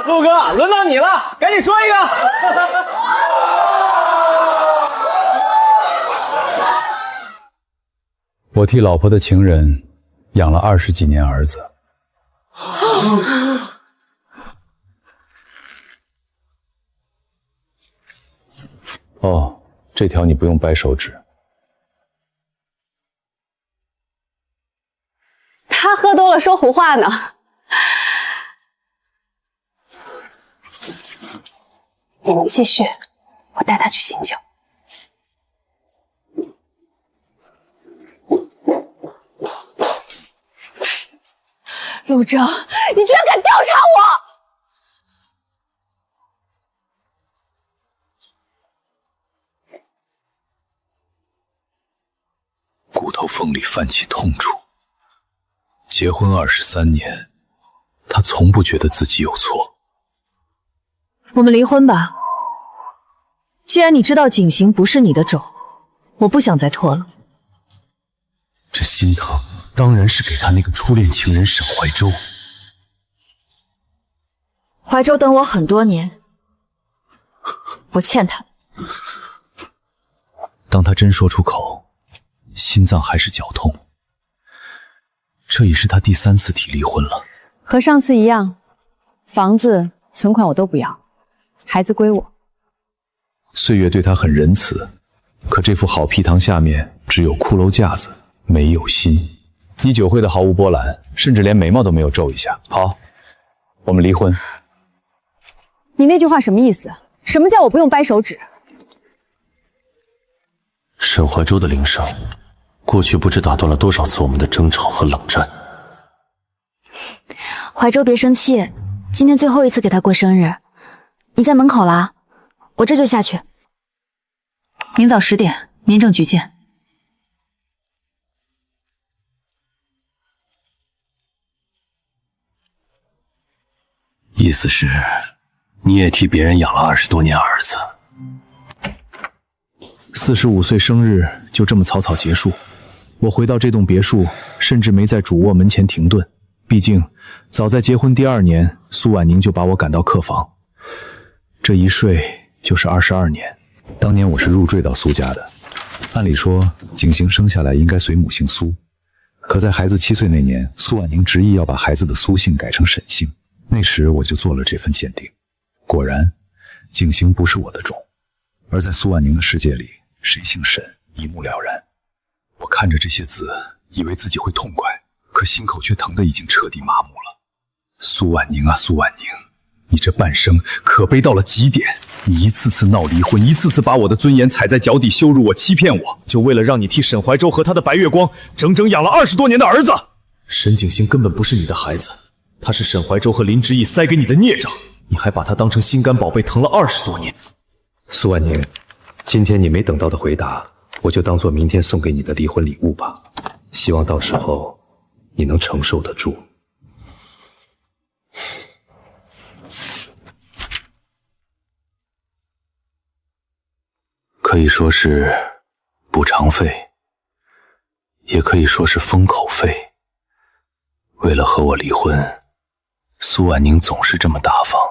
陆哥，轮到你了，赶紧说一个。我替老婆的情人养了20几年儿子。哦，这条你不用掰手指。他喝多了说胡话呢。你们继续，我带他去醒酒。陆征，你居然敢调查我！骨头缝里泛起痛楚。结婚23年，他从不觉得自己有错。我们离婚吧。既然你知道景行不是你的种，我不想再拖了。这心疼当然是给他那个初恋情人沈怀洲。怀洲等我很多年，我欠他。当他真说出口，心脏还是绞痛。这已是他第3次提离婚了。和上次一样，房子、存款我都不要，孩子归我。岁月对他很仁慈，可这副好坯堂下面只有骷髅架子，没有心。你酒会的毫无波澜，甚至连眉毛都没有皱一下。好，我们离婚。你那句话什么意思？什么叫我不用掰手指？沈怀洲的铃声，过去不知打断了多少次我们的争吵和冷战。怀洲别生气，今天最后一次给他过生日，你在门口啦，我这就下去。明早10点，民政局见。意思是，你也替别人养了20多年儿子。45岁生日就这么草草结束。我回到这栋别墅，甚至没在主卧门前停顿。毕竟，早在结婚第2年，苏婉宁就把我赶到客房。这一睡就是22年。当年我是入赘到苏家的，按理说景行生下来应该随母姓苏，可在孩子7岁那年，苏婉宁执意要把孩子的苏姓改成沈姓。那时我就做了这份鉴定，果然，景行不是我的种。而在苏婉宁的世界里，谁姓沈一目了然。我看着这些字，以为自己会痛快，可心口却疼得已经彻底麻木了。苏婉宁啊，苏婉宁，你这半生可悲到了极点。你一次次闹离婚，一次次把我的尊严踩在脚底，羞辱我，欺骗我，就为了让你替沈怀洲和他的白月光整整养了20多年的儿子。沈景行根本不是你的孩子，他是沈怀洲和林之义塞给你的孽障，你还把他当成心肝宝贝疼了20多年。苏婉宁，今天你没等到的回答，我就当做明天送给你的离婚礼物吧，希望到时候你能承受得住。可以说是补偿费，也可以说是封口费。为了和我离婚，苏婉宁总是这么大方。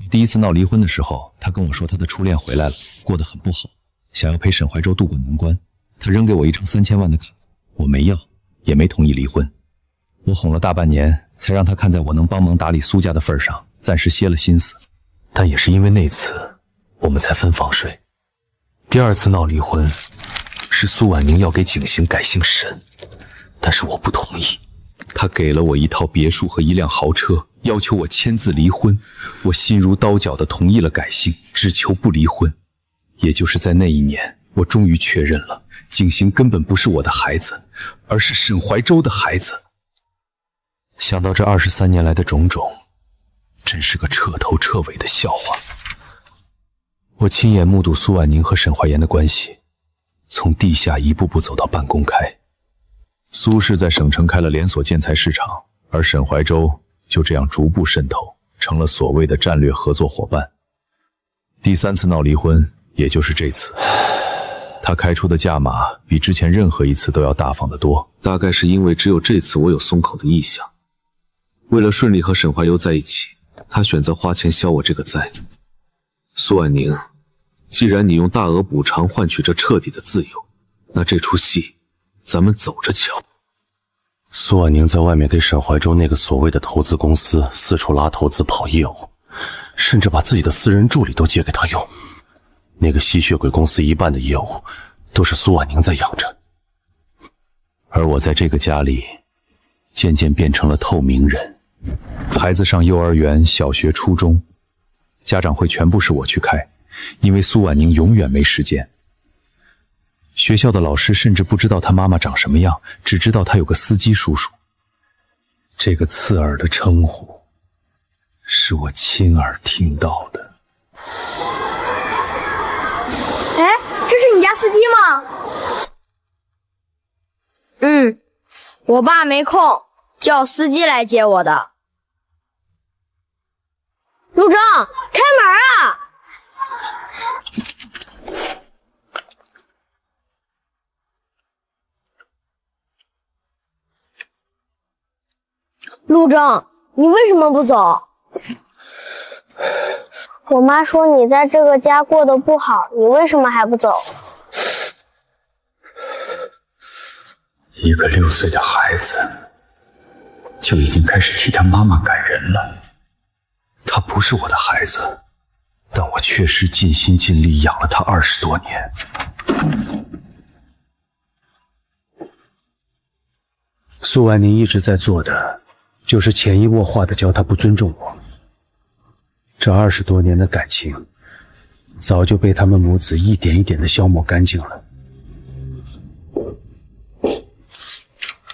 第一次闹离婚的时候，他跟我说他的初恋回来了，过得很不好，想要陪沈怀洲渡过难关。他扔给我一张3000万的卡，我没要，也没同意离婚。我哄了大半年，才让他看在我能帮忙打理苏家的份上，暂时歇了心思。但也是因为那次，我们才分房睡。第2次闹离婚，是苏婉宁要给景行改姓沈，但是我不同意。他给了我一套别墅和一辆豪车，要求我签字离婚。我心如刀绞地同意了改姓，只求不离婚。也就是在那一年，我终于确认了景行根本不是我的孩子，而是沈怀洲的孩子。想到这23年来的种种，真是个彻头彻尾的笑话。我亲眼目睹苏婉宁和沈怀言的关系从地下一步步走到半公开。苏氏在省城开了连锁建材市场，而沈怀洲就这样逐步渗透，成了所谓的战略合作伙伴。第3次闹离婚，也就是这次，他开出的价码比之前任何一次都要大方得多。大概是因为只有这次我有松口的意向。为了顺利和沈怀由在一起，他选择花钱消我这个灾。苏婉宁，既然你用大额补偿换取这彻底的自由，那这出戏咱们走着瞧。苏婉宁在外面给沈怀洲那个所谓的投资公司四处拉投资跑业务，甚至把自己的私人助理都借给他用。那个吸血鬼公司一半的业务都是苏婉宁在养着。而我在这个家里渐渐变成了透明人。孩子上幼儿园、小学、初中，家长会全部是我去开，因为苏婉宁永远没时间。学校的老师甚至不知道他妈妈长什么样，只知道他有个司机叔叔。这个刺耳的称呼是我亲耳听到的。哎，这是你家司机吗？我爸没空，叫司机来接我的。陆征，开门啊！陆征，你为什么不走？我妈说你在这个家过得不好，你为什么还不走？一个6岁的孩子就已经开始替他妈妈感人了。他不是我的孩子，但我确实尽心尽力养了他20多年。苏婉宁一直在做的，就是潜移默化的教他不尊重我。这20多年的感情，早就被他们母子一点一点的消磨干净了。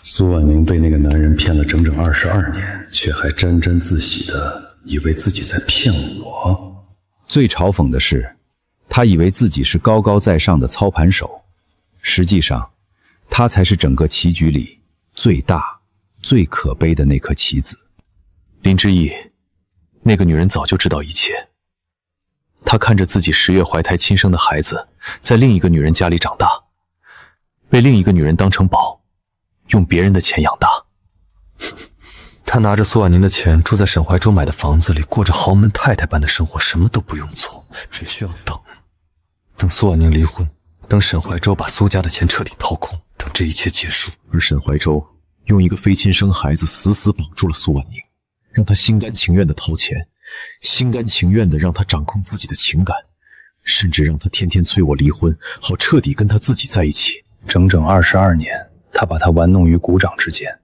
苏婉宁被那个男人骗了整整22年，却还沾沾自喜的以为自己在骗我。最嘲讽的是，他以为自己是高高在上的操盘手，实际上，他才是整个棋局里最大、最可悲的那颗棋子。林之义，那个女人早就知道一切。她看着自己10月怀胎亲生的孩子，在另一个女人家里长大，被另一个女人当成宝，用别人的钱养大。他拿着苏婉宁的钱，住在沈怀洲买的房子里，过着豪门太太般的生活，什么都不用做，只需要等苏婉宁离婚，等沈怀洲把苏家的钱彻底掏空，等这一切结束。而沈怀洲用一个非亲生孩子死死绑住了苏婉宁，让她心甘情愿的掏钱，心甘情愿的让她掌控自己的情感，甚至让她天天催我离婚，好彻底跟她自己在一起。整整22年，他把她玩弄于股掌之间。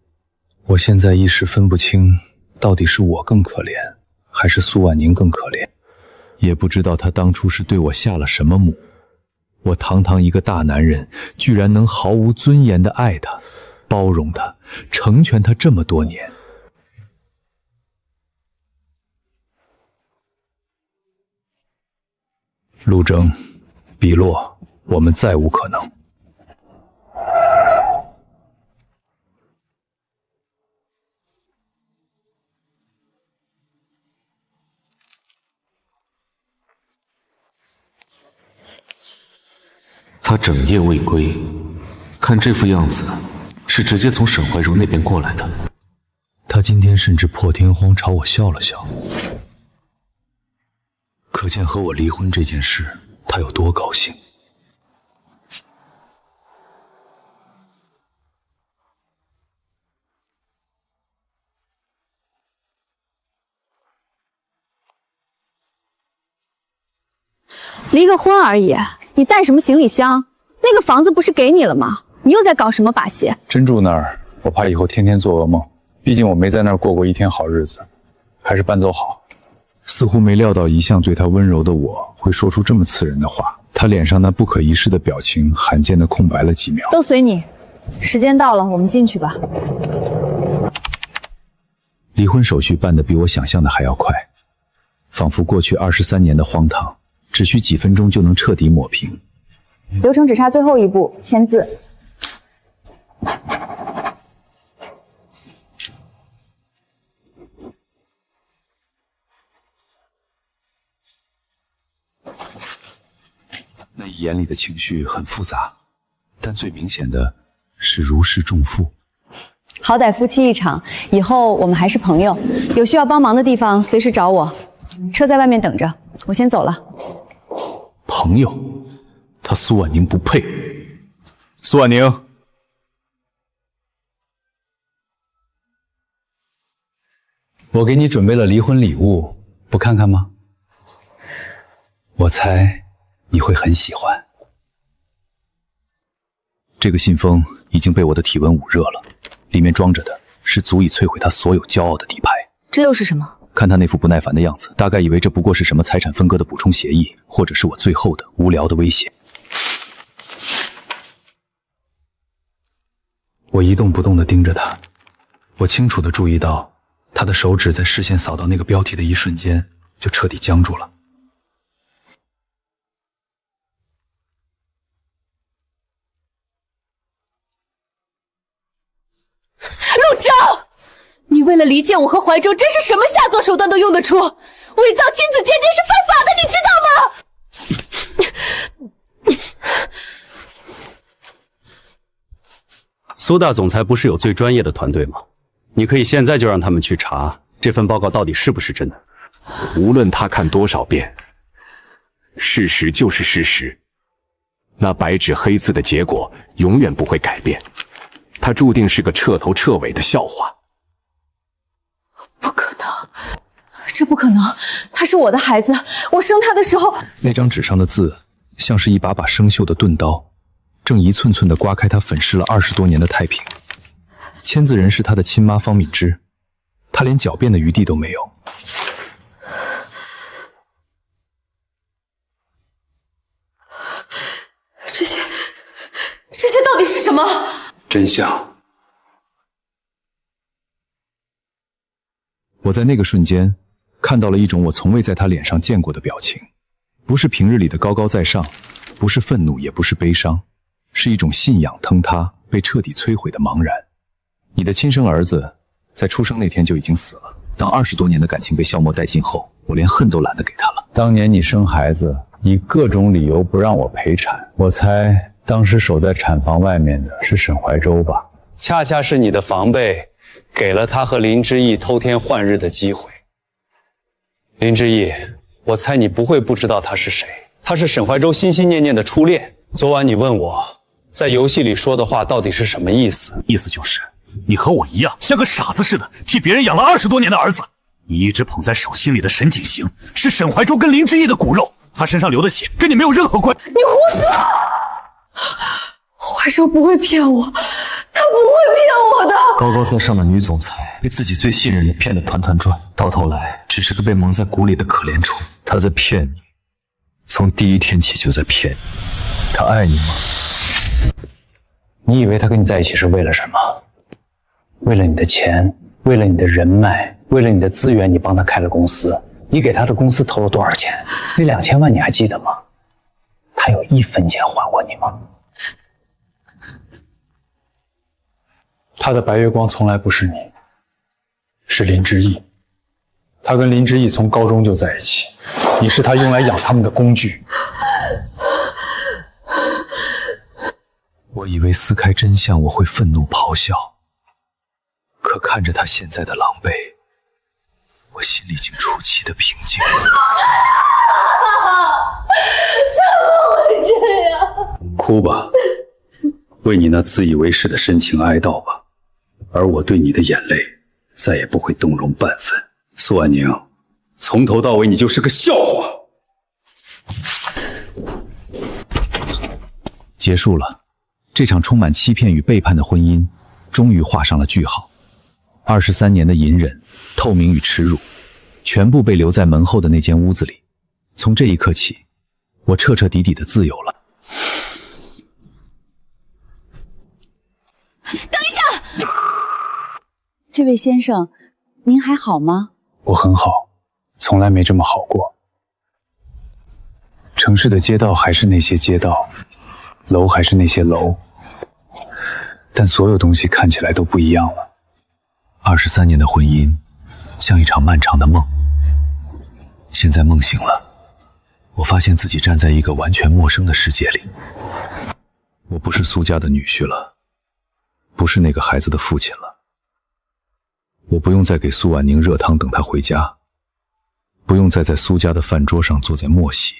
我现在一时分不清，到底是我更可怜，还是苏婉宁更可怜。也不知道他当初是对我下了什么蛊。我堂堂一个大男人，居然能毫无尊严地爱她，包容她，成全她这么多年。陆征，笔落，我们再无可能。他整夜未归，看这副样子，是直接从沈怀柔那边过来的。他今天甚至破天荒朝我笑了笑，可见和我离婚这件事，他有多高兴。离个婚而已，你带什么行李箱？那个房子不是给你了吗？你又在搞什么把戏？真住那儿，我怕以后天天做噩梦。毕竟我没在那儿过过一天好日子，还是搬走好。似乎没料到一向对他温柔的我会说出这么刺人的话。他脸上那不可一世的表情罕见的空白了几秒。都随你，时间到了，我们进去吧。离婚手续办得比我想象的还要快，仿佛过去23年的荒唐，只需几分钟就能彻底抹平。流程只差最后一步，签字。那一眼里的情绪很复杂，但最明显的是如释重负。好歹夫妻一场，以后我们还是朋友。有需要帮忙的地方随时找我。车在外面等着，我先走了。朋友，他苏婉宁不配。苏婉宁，我给你准备了离婚礼物，不看看吗？我猜你会很喜欢。这个信封已经被我的体温捂热了，里面装着的是足以摧毁他所有骄傲的底牌。这又是什么？看他那副不耐烦的样子，大概以为这不过是什么财产分割的补充协议，或者是我最后的无聊的威胁。我一动不动地盯着他，我清楚地注意到他的手指在视线扫到那个标题的一瞬间就彻底僵住了。陆昭，你为了离间我和怀州，真是什么下作手段都用得出。伪造亲子鉴定是犯法的，你知道吗？苏大总裁不是有最专业的团队吗？你可以现在就让他们去查这份报告到底是不是真的。无论他看多少遍，事实就是事实。那白纸黑字的结果永远不会改变，他注定是个彻头彻尾的笑话。不可能，这不可能！他是我的孩子，我生他的时候……那张纸上的字像是一把把生锈的钝刀，正一寸寸地刮开他粉饰了20多年的太平。签字人是他的亲妈方敏之，他连狡辩的余地都没有。这些到底是什么？真相。我在那个瞬间看到了一种我从未在他脸上见过的表情，不是平日里的高高在上，不是愤怒，也不是悲伤，是一种信仰坍塌、被彻底摧毁的茫然。你的亲生儿子在出生那天就已经死了，当20多年的感情被消磨殆尽后，我连恨都懒得给他了。当年你生孩子，以各种理由不让我陪产，我猜当时守在产房外面的是沈怀州吧？恰恰是你的防备，给了他和林之义偷天换日的机会。林之义，我猜你不会不知道他是谁，他是沈怀州心心念念的初恋。昨晚你问我，在游戏里说的话到底是什么意思？意思就是你和我一样，像个傻子似的，替别人养了20多年的儿子。你一直捧在手心里的沈景行，是沈怀州跟林之义的骨肉，他身上流的血跟你没有任何关。你胡说！怀州不会骗我，他不会骗我的。高高在上的女总裁被自己最信任的骗得团团转，到头来只是个被蒙在鼓里的可怜虫。他在骗你，从第一天起就在骗你。他爱你吗？你以为他跟你在一起是为了什么？为了你的钱，为了你的人脉，为了你的资源，你帮他开了公司。你给他的公司投了多少钱？那2000万你还记得吗？他有1分钱还过你吗？他的白月光从来不是你，是林之义。他跟林之义从高中就在一起，你是他用来养他们的工具。我以为撕开真相我会愤怒咆哮，可看着他现在的狼狈，我心里竟出奇的平静。怎么会这样？哭吧，为你那自以为是的深情哀悼吧，而我对你的眼泪再也不会动容半分。苏婉宁，从头到尾你就是个笑话。结束了，这场充满欺骗与背叛的婚姻终于画上了句号。23年的隐忍、透明与耻辱，全部被留在门后的那间屋子里。从这一刻起，我彻彻底底的自由了。等一下，这位先生，您还好吗？我很好，从来没这么好过。城市的街道还是那些街道，楼还是那些楼，但所有东西看起来都不一样了。23年的婚姻，像一场漫长的梦。现在梦醒了，我发现自己站在一个完全陌生的世界里。我不是苏家的女婿了，不是那个孩子的父亲了。我不用再给苏婉宁热汤等她回家，不用再在苏家的饭桌上坐在默席，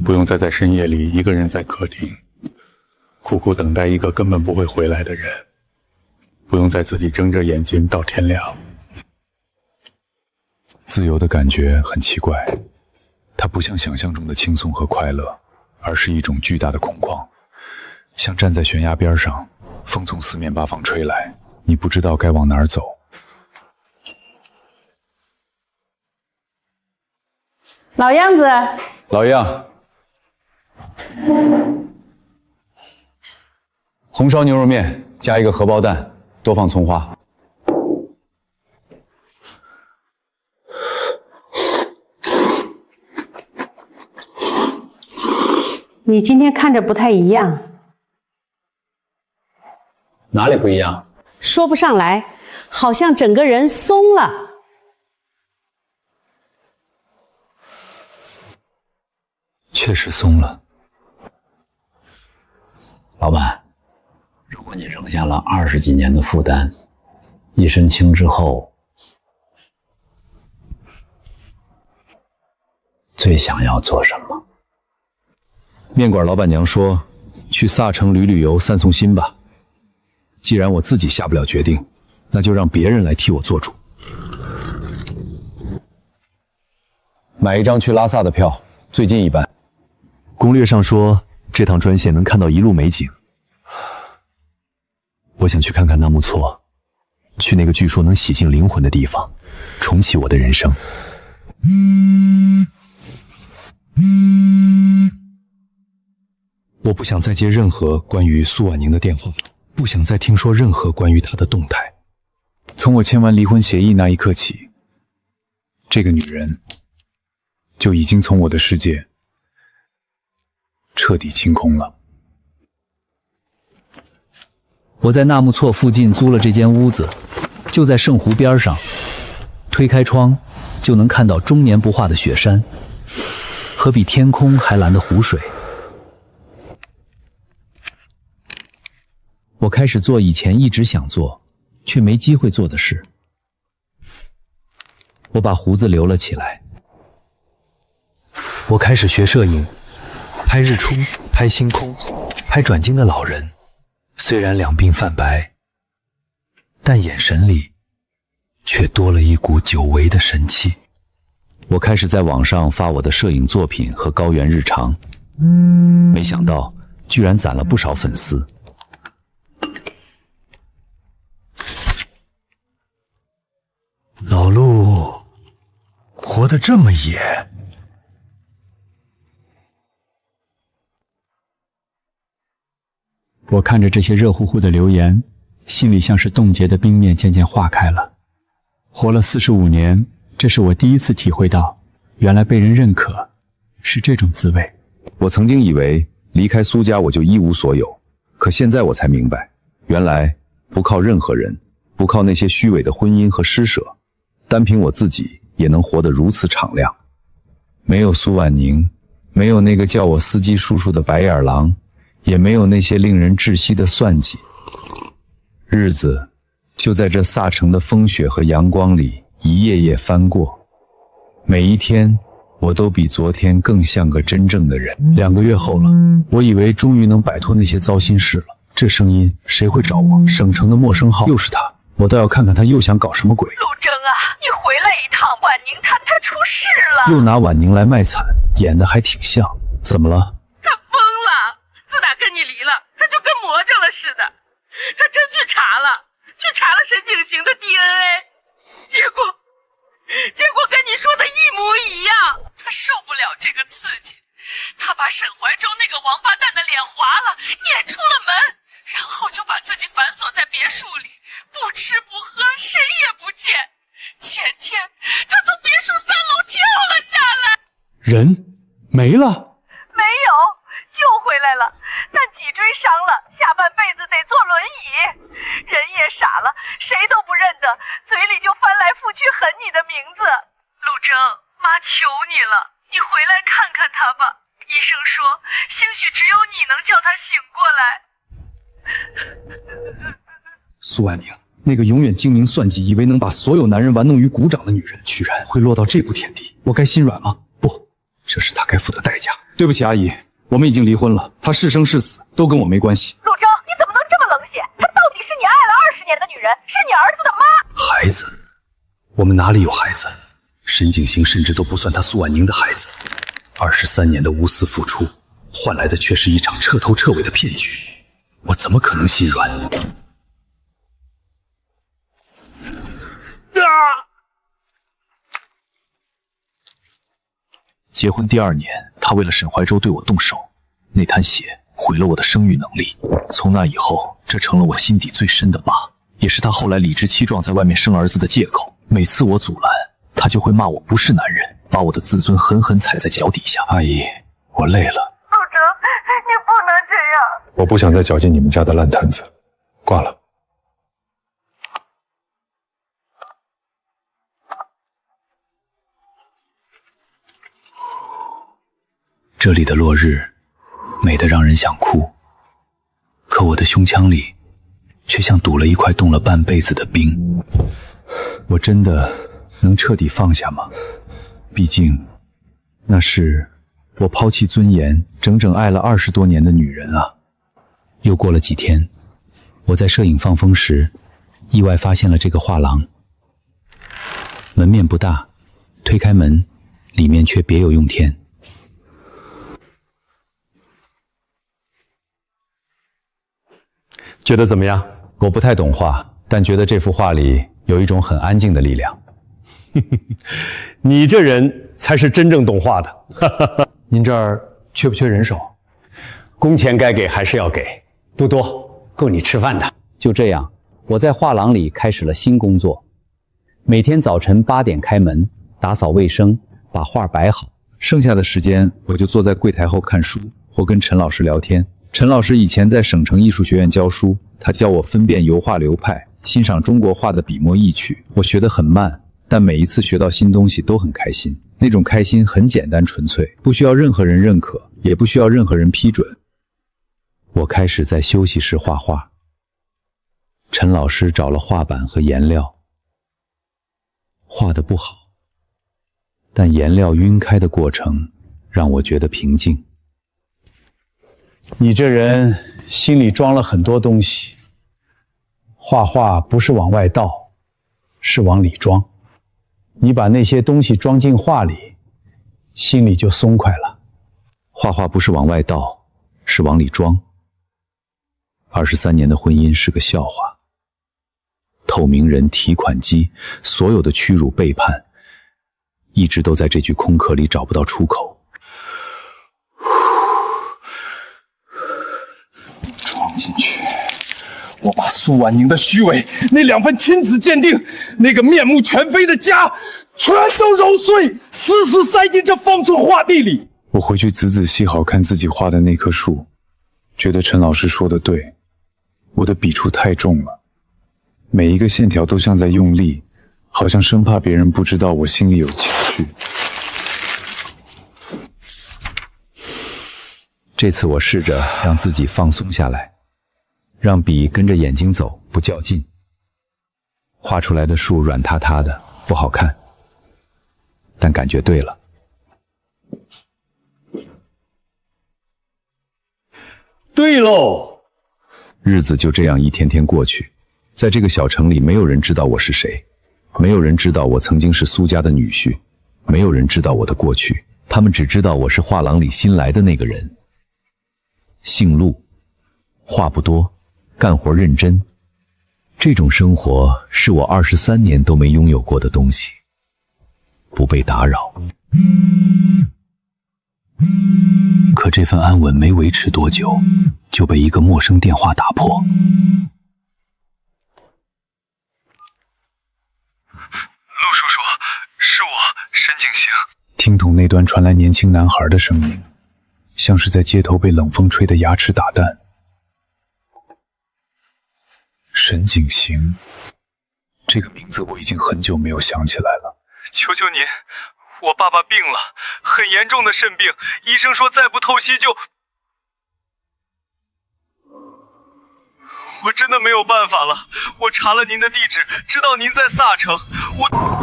不用再在深夜里一个人在客厅苦苦等待一个根本不会回来的人，不用再自己睁着眼睛到天亮。自由的感觉很奇怪，它不像想象中的轻松和快乐，而是一种巨大的空旷，像站在悬崖边上，风从四面八方吹来，你不知道该往哪儿走。老样子，老样，红烧牛肉面加一个荷包蛋，多放葱花。你今天看着不太一样。哪里不一样？说不上来，好像整个人松了。确实松了。老板，如果你扔下了20几年的负担，一身轻之后，最想要做什么？面馆老板娘说，去萨城旅游散送心吧。既然我自己下不了决定，那就让别人来替我做主。买一张去拉萨的票，最近一班。攻略上说，这趟专线能看到一路美景。我想去看看纳木错，去那个据说能洗净灵魂的地方，重启我的人生。我不想再接任何关于苏婉宁的电话，不想再听说任何关于她的动态。从我签完离婚协议那一刻起，这个女人就已经从我的世界彻底清空了。我在纳木错附近租了这间屋子，就在圣湖边上，推开窗就能看到终年不化的雪山和比天空还蓝的湖水。我开始做以前一直想做却没机会做的事。我把胡子留了起来。我开始学摄影，拍日出，拍星空，拍转经的老人。虽然两鬓泛白，但眼神里却多了一股久违的神气。我开始在网上发我的摄影作品和高原日常，没想到居然攒了不少粉丝。老陆活得这么野。我看着这些热乎乎的留言，心里像是冻结的冰面渐渐化开了。活了45年，这是我第一次体会到，原来被人认可是这种滋味。我曾经以为离开苏家我就一无所有，可现在我才明白，原来不靠任何人，不靠那些虚伪的婚姻和施舍，单凭我自己也能活得如此敞亮。没有苏婉宁，没有那个叫我司机叔叔的白眼狼，也没有那些令人窒息的算计。日子就在这萨城的风雪和阳光里一页页翻过，每一天我都比昨天更像个真正的人。2个月后了，我以为终于能摆脱那些糟心事了。这声音谁会找我？省城的陌生号又是他，我倒要看看他又想搞什么鬼。陆征啊，你回来一趟，婉宁她出事了。又拿婉宁来卖惨，演得还挺像。怎么了？他疯了，自打跟你离了，他就跟魔怔了似的。他真去查了沈景行的 DNA， 结果跟你说的一模一样。他受不了这个刺激，他把沈怀洲那个王八蛋的脸划了，撵出了门，然后就把自己反锁在别墅里，不吃不喝，谁也不见。前天他从别墅3楼跳了下来，人没了？没有，救回来了，但脊椎伤了，下半辈子得坐轮椅。人也傻了，谁都不认得，嘴里就翻来覆去喊你的名字。陆征，妈求你了，你回来看看他吧。医生说，兴许只有你能叫他醒过来。苏婉宁，那个永远精明算计，以为能把所有男人玩弄于股掌的女人，居然会落到这步田地。我该心软吗？不，这是她该付的代价。对不起，阿姨，我们已经离婚了，她是生是死都跟我没关系。陆征，你怎么能这么冷血？她到底是你爱了20年的女人，是你儿子的妈。孩子？我们哪里有孩子？沈景行甚至都不算他苏婉宁的孩子。23年的无私付出，换来的却是一场彻头彻尾的骗局。我怎么可能心软？结婚第2年，他为了沈怀洲对我动手，那滩血毁了我的生育能力。从那以后，这成了我心底最深的疤，也是他后来理直气壮在外面生儿子的借口。每次我阻拦，他就会骂我不是男人，把我的自尊狠狠踩在脚底下。阿姨，我累了。陆征，你不能这样。我不想再搅进你们家的烂摊子，挂了。这里的落日美得让人想哭，可我的胸腔里却像堵了一块冻了半辈子的冰。我真的能彻底放下吗？毕竟那是我抛弃尊严整整爱了20多年的女人啊。又过了几天，我在摄影放风时意外发现了这个画廊。门面不大，推开门里面却别有用天。觉得怎么样？我不太懂画，但觉得这幅画里有一种很安静的力量。你这人才是真正懂画的。您这儿缺不缺人手？工钱该给还是要给，不多，够你吃饭的。就这样，我在画廊里开始了新工作。每天早晨8点开门，打扫卫生，把画摆好。剩下的时间，我就坐在柜台后看书，或跟陈老师聊天。陈老师以前在省城艺术学院教书，他教我分辨油画流派，欣赏中国画的笔墨意趣。我学得很慢，但每一次学到新东西都很开心。那种开心很简单纯粹，不需要任何人认可，也不需要任何人批准。我开始在休息室画画。陈老师找了画板和颜料，画得不好，但颜料晕开的过程让我觉得平静。你这人心里装了很多东西，画画不是往外倒，是往里装。你把那些东西装进画里，心里就松快了。画画不是往外倒，是往里装。23年的婚姻是个笑话，透明人、提款机，所有的屈辱背叛，一直都在这具空壳里找不到出口。装进去，我把苏婉宁的虚伪，那2份亲子鉴定，那个面目全非的家，全都揉碎，死死塞进这方寸画地里。我回去仔仔细好看自己画的那棵树，觉得陈老师说的对，我的笔触太重了，每一个线条都像在用力，好像生怕别人不知道我心里有情绪。这次我试着让自己放松下来，让笔跟着眼睛走，不较劲。画出来的树软塌塌的，不好看，但感觉对了。对喽，日子就这样一天天过去，在这个小城里，没有人知道我是谁，没有人知道我曾经是苏家的女婿，没有人知道我的过去，他们只知道我是画廊里新来的那个人。姓陆，话不多，干活认真。这种生活是我23年都没拥有过的东西，不被打扰。可这份安稳没维持多久，就被一个陌生电话打破。陆叔叔，是我，沈景行。听筒那端传来年轻男孩的声音，像是在街头被冷风吹得牙齿打弹。沈景行，这个名字我已经很久没有想起来了。求求您，我爸爸病了，很严重的肾病，医生说再不透析就……我真的没有办法了。我查了您的地址，知道您在萨城。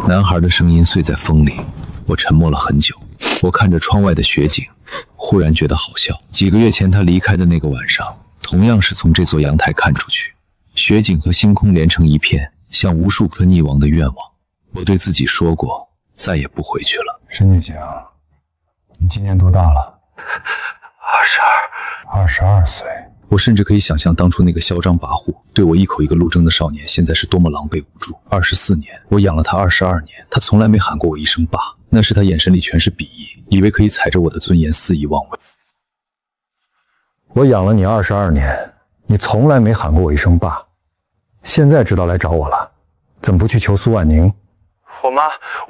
男孩的声音碎在风里，我沉默了很久。我看着窗外的雪景，忽然觉得好笑。几个月前他离开的那个晚上，同样是从这座阳台看出去，雪景和星空连成一片，像无数颗溺亡的愿望。我对自己说过，再也不回去了。申静行，你今年多大了？22岁。我甚至可以想象当初那个嚣张跋扈、对我一口一个陆征的少年，现在是多么狼狈无助。24年，我养了他22年，他从来没喊过我一声爸，那时他眼神里全是鄙夷，以为可以踩着我的尊严肆意妄为。我养了你22年，你从来没喊过我一声爸，现在知道来找我了，怎么不去求苏婉宁？我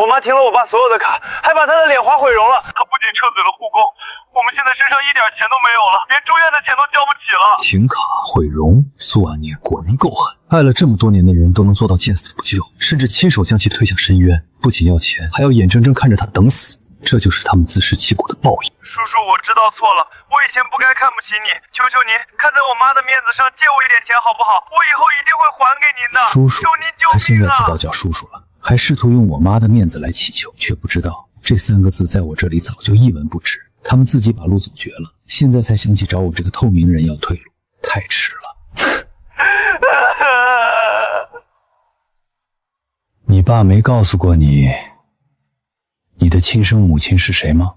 妈停了我爸所有的卡，还把他的脸划毁容了。他不仅撤嘴了护工，我们现在身上一点钱都没有了，连住院的钱都交不起了。停卡毁容，苏婉宁果然够狠，爱了这么多年的人都能做到见死不救，甚至亲手将其推向深渊，不仅要钱，还要眼睁睁看着他等死，这就是他们自食其果的报应。叔叔，我知道错了，我以前不该看不起你，求求您看在我妈的面子上借我一点钱好不好？我以后一定会还给您的。叔叔，求您救命啊！他现在知道叫叔叔了，还试图用我妈的面子来祈求，却不知道这3个字在我这里早就一文不值。他们自己把路走绝了，现在才想起找我这个透明人要退路，太迟了。你爸没告诉过你，你的亲生母亲是谁吗？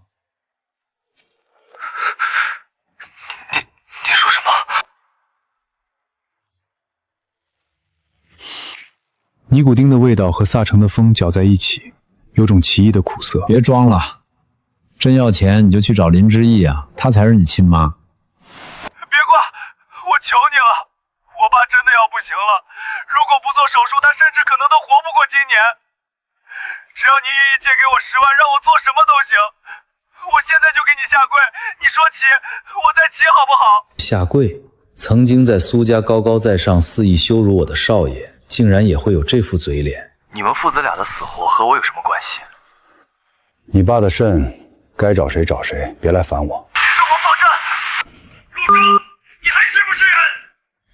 你说什么？尼古丁的味道和萨城的风搅在一起，有种奇异的苦涩。别装了，真要钱你就去找林之意啊，她才是你亲妈。别挂，我求你了，我爸真的要不行了，如果不做手术，他甚至可能都活不过今年。只要你愿意借给我10万，让我做什么都行，我现在就给你下跪，你说起，我再起好不好？下跪？曾经在苏家高高在上肆意羞辱我的少爷，竟然也会有这副嘴脸。你们父子俩的死活和我有什么关系？你爸的肾该找谁找谁，别来烦我。跟我保证，陆征，你还是不是人？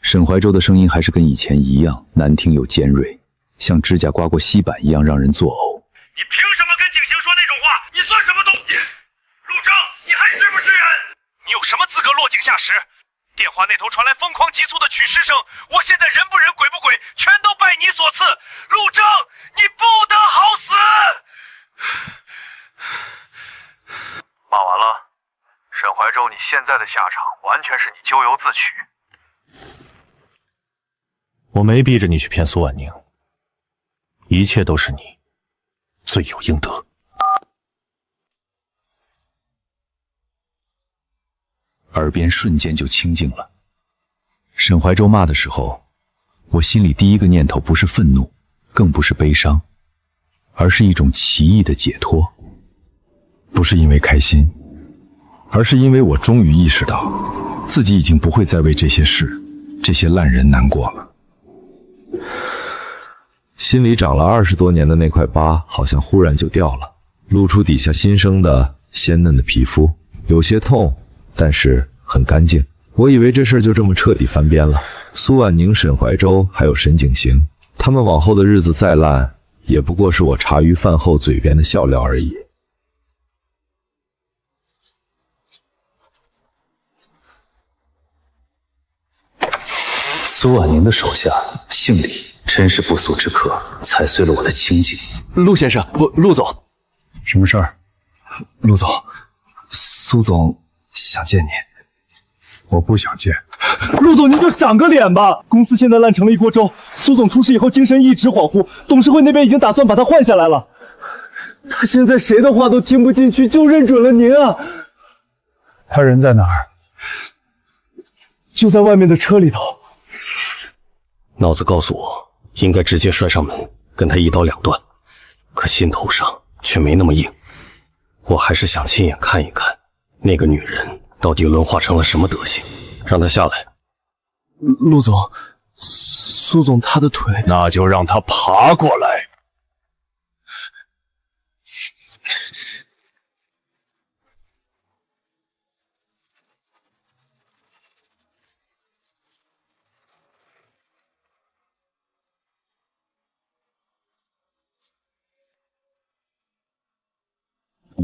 沈怀洲的声音还是跟以前一样难听又尖锐，像指甲刮过锡板一样让人作呕。你凭什么跟景行说那种话？你算什么东西？陆征，你还是不是人？你有什么资格落井下石？电话那头传来疯狂急促的取尸声，我现在人不人鬼不鬼，全都拜你所赐。陆征，你不得好死！骂完了，沈怀洲，你现在的下场完全是你咎由自取。我没逼着你去骗苏婉宁，一切都是你罪有应得。耳边瞬间就清静了。沈怀洲骂的时候，我心里第一个念头不是愤怒，更不是悲伤，而是一种奇异的解脱。不是因为开心，而是因为我终于意识到，自己已经不会再为这些事、这些烂人难过了。心里长了20多年的那块疤，好像忽然就掉了，露出底下新生的鲜嫩的皮肤，有些痛，但是很干净。我以为这事儿就这么彻底翻篇了。苏婉宁、沈怀洲还有沈景行，他们往后的日子再烂，也不过是我茶余饭后嘴边的笑料而已。苏婉宁的手下姓李，真是不速之客，踩碎了我的清静。陆先生，不，陆总，什么事儿？陆总，苏总想见你。我不想见。陆总，您就赏个脸吧！公司现在烂成了一锅粥，苏总出事以后精神一直恍惚，董事会那边已经打算把他换下来了。他现在谁的话都听不进去，就认准了您啊！他人在哪儿？就在外面的车里头。脑子告诉我，应该直接摔上门，跟他一刀两断，可心头上却没那么硬。我还是想亲眼看一看，那个女人到底沦化成了什么德行。让她下来。陆总，苏总他的腿……那就让他爬过来。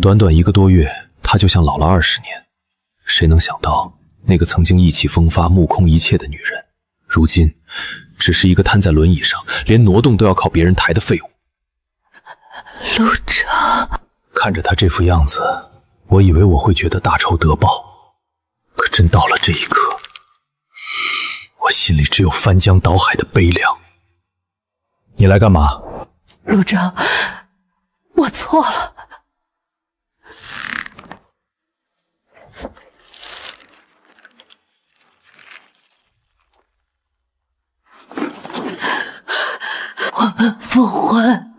短短1个多月，她就像老了20年。谁能想到，那个曾经意气风发、目空一切的女人，如今只是一个瘫在轮椅上，连挪动都要靠别人抬的废物。陆长，看着她这副样子，我以为我会觉得大仇得报，可真到了这一刻，我心里只有翻江倒海的悲凉。你来干嘛？陆长，我错了。我们复婚。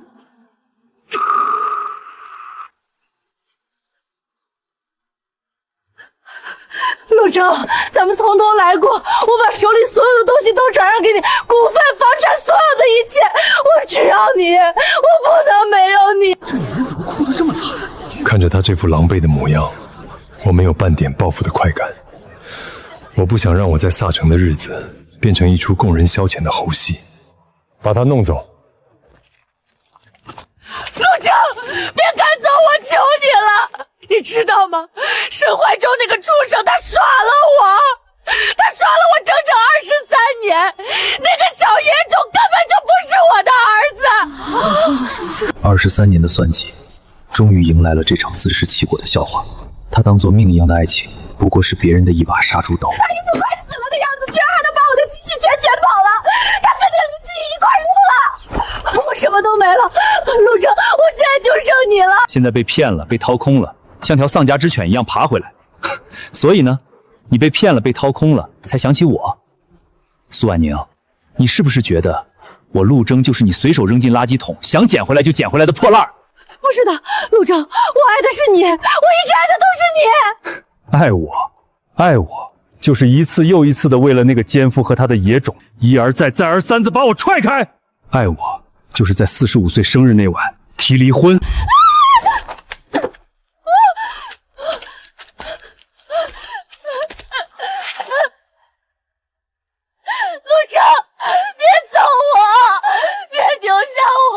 陆长，咱们从头来过，我把手里所有的东西都转让给你，股份、房产，所有的一切，我只要你，我不能没有你。这女人怎么哭得这么惨？看着她这副狼狈的模样，我没有半点报复的快感。我不想让我在萨城的日子变成一出供人消遣的猴戏。把她弄走。陆长，别赶走我，求你了！你知道吗？沈怀洲那个畜生，他耍了我，他耍了我整整23年。那个小野种根本就不是我的儿子。23年的算计，终于迎来了这场自食其果的笑话。他当作命一样的爱情，不过是别人的一把杀猪刀。他一副快死了的样子，居然还能把我的积蓄全卷跑了。他跟那林志宇一块儿溜了，我什么都没了。陆成，我现在就剩你了。现在被骗了，被掏空了，像条丧家之犬一样爬回来。所以呢，你被骗了，被掏空了，才想起我。苏婉宁，你是不是觉得我陆征就是你随手扔进垃圾桶，想捡回来就捡回来的破烂？不是的，陆征，我爱的是你，我一直爱的都是你。爱我，就是一次又一次的为了那个奸夫和他的野种，一而再再而三的把我踹开。爱我，就是在45岁生日那晚提离婚。陆征，别走我，别丢下我。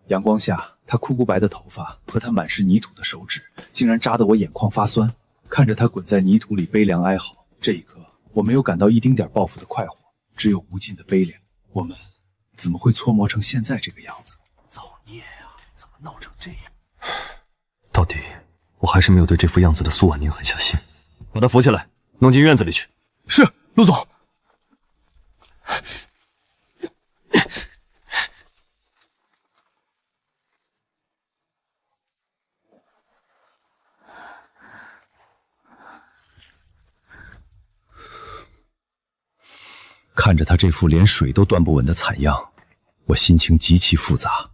阳光下，他枯骨白的头发和他满是泥土的手指，竟然扎得我眼眶发酸。看着他滚在泥土里悲凉哀嚎，这一刻我没有感到一丁点报复的快活，只有无尽的悲凉。我们怎么会错磨成现在这个样子？造孽啊！怎么闹成这样？到底我还是没有对这副样子的苏婉宁狠下心。把他扶起来，弄进院子里去。是，陆总。看着他这副连水都端不稳的惨样，我心情极其复杂。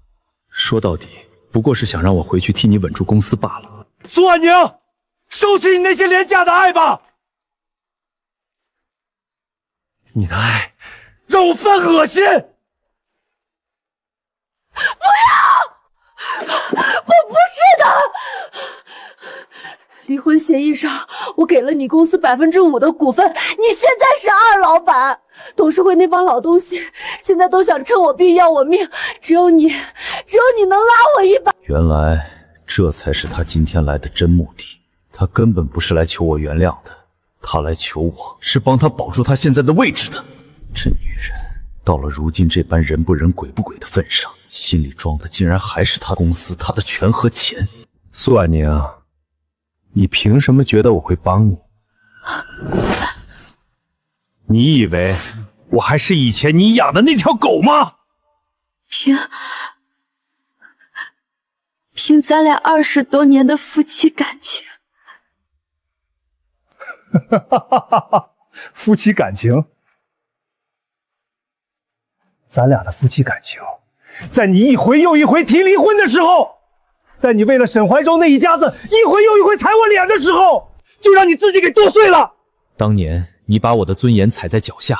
说到底，不过是想让我回去替你稳住公司罢了。苏婉宁，收起你那些廉价的爱吧！你的爱让我犯恶心！不要！不是的。离婚协议上，我给了你公司5%的股份，你现在是二老板。董事会那帮老东西现在都想趁我病要我命，只有你能拉我一把。原来这才是他今天来的真目的。他根本不是来求我原谅的，他来求我是帮他保住他现在的位置的。这女人到了如今这般人不人鬼不鬼的份上，心里装的竟然还是他公司他的权和钱。苏婉宁，你凭什么觉得我会帮你？你以为我还是以前你养的那条狗吗？凭咱俩20多年的夫妻感情。夫妻感情，咱俩的夫妻感情，在你一回又一回提离婚的时候，在你为了沈怀洲那一家子一回又一回踩我脸的时候，就让你自己给剁碎了。当年你把我的尊严踩在脚下，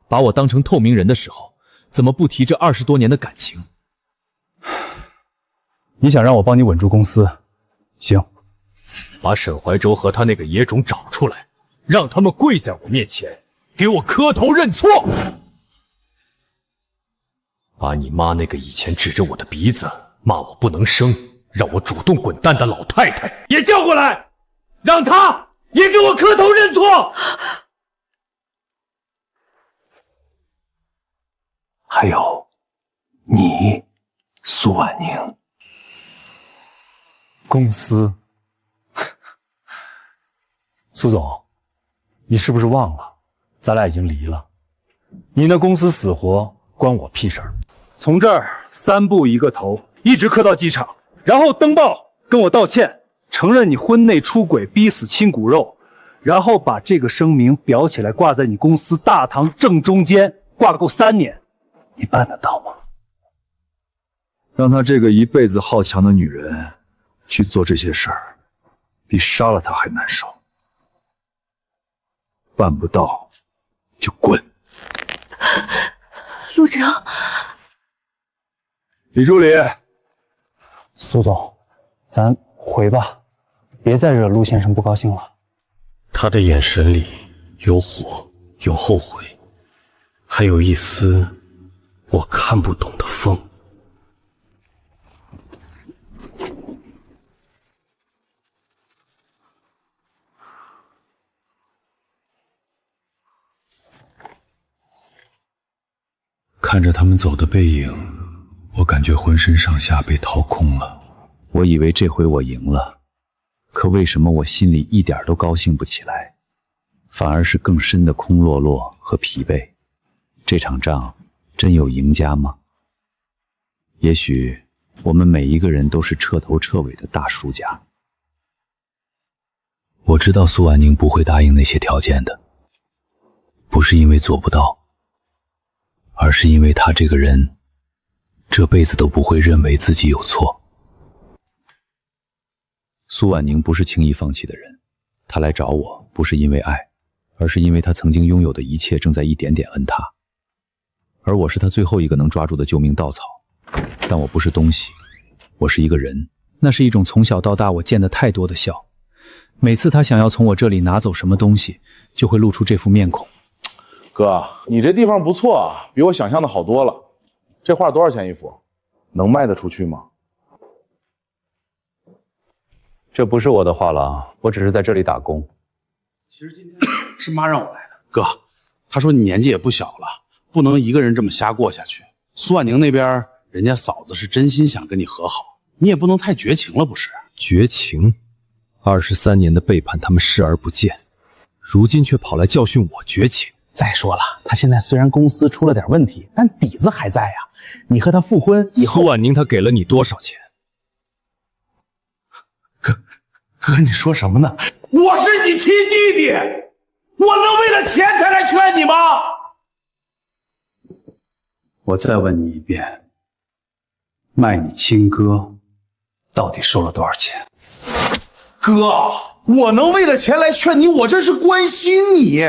把我当成透明人的时候，怎么不提这20多年的感情？你想让我帮你稳住公司，行。把沈怀洲和他那个野种找出来，让他们跪在我面前，给我磕头认错。把你妈那个以前指着我的鼻子骂我不能生，让我主动滚蛋的老太太也叫过来，让她也给我磕头认错。还有，你，苏婉宁，公司，苏总，你是不是忘了，咱俩已经离了？你那公司死活关我屁事儿。从这儿3步一个头，一直磕到机场，然后登报跟我道歉，承认你婚内出轨，逼死亲骨肉，然后把这个声明裱起来挂在你公司大堂正中间，挂够3年，你办得到吗？让她这个一辈子好强的女人去做这些事儿，比杀了她还难受。办不到就滚。陆哲，李助理，苏总，咱回吧，别再惹陆先生不高兴了。他的眼神里有火，有后悔，还有一丝我看不懂的风。看着他们走的背影，我感觉浑身上下被掏空了。我以为这回我赢了，可为什么我心里一点都高兴不起来，反而是更深的空落落和疲惫？这场仗真有赢家吗？也许我们每一个人都是彻头彻尾的大输家。我知道苏婉宁不会答应那些条件的，不是因为做不到，而是因为他这个人这辈子都不会认为自己有错。苏婉宁不是轻易放弃的人，她来找我不是因为爱，而是因为她曾经拥有的一切正在一点点摁塌，而我是她最后一个能抓住的救命稻草。但我不是东西，我是一个人，那是一种从小到大我见得太多的笑。每次她想要从我这里拿走什么东西，就会露出这副面孔。哥，你这地方不错，比我想象的好多了。这画多少钱一幅？能卖得出去吗？这不是我的画廊，我只是在这里打工。其实今天是妈让我来的。哥，她说你年纪也不小了，不能一个人这么瞎过下去。苏婉宁那边，人家嫂子是真心想跟你和好，你也不能太绝情了，不是？绝情？23年的背叛，他们视而不见，如今却跑来教训我绝情。再说了，他现在虽然公司出了点问题，但底子还在呀。你和他复婚以后，苏婉宁她给了你多少钱？哥，你说什么呢？我是你亲弟弟，我能为了钱才来劝你吗？我再问你一遍，卖你亲哥到底收了多少钱？哥，我能为了钱来劝你，我这是关心你。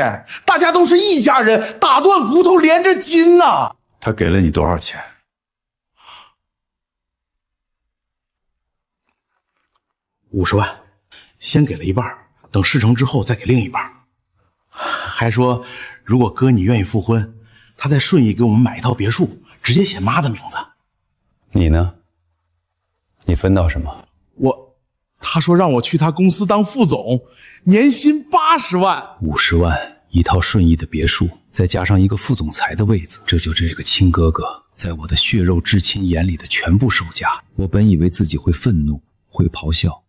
大家都是一家人，打断骨头连着筋呐。他给了你多少钱？50万，先给了一半，等事成之后再给另一半。还说，如果哥你愿意复婚，他再顺义给我们买一套别墅，直接写妈的名字。你呢？你分到什么？他说让我去他公司当副总，年薪80万。50万，一套顺义的别墅，再加上一个副总裁的位子，这就这个亲哥哥在我的血肉至亲眼里的全部售价。我本以为自己会愤怒，会咆哮，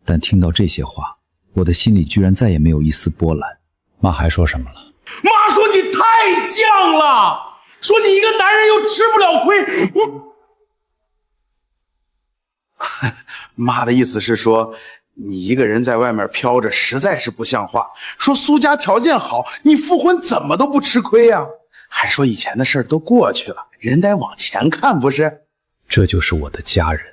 但听到这些话，我的心里居然再也没有一丝波澜。妈还说什么了？妈说你太犟了，说你一个男人又吃不了亏。妈的意思是说，你一个人在外面飘着，实在是不像话。说苏家条件好，你复婚怎么都不吃亏呀？还说以前的事儿都过去了，人得往前看，不是？这就是我的家人，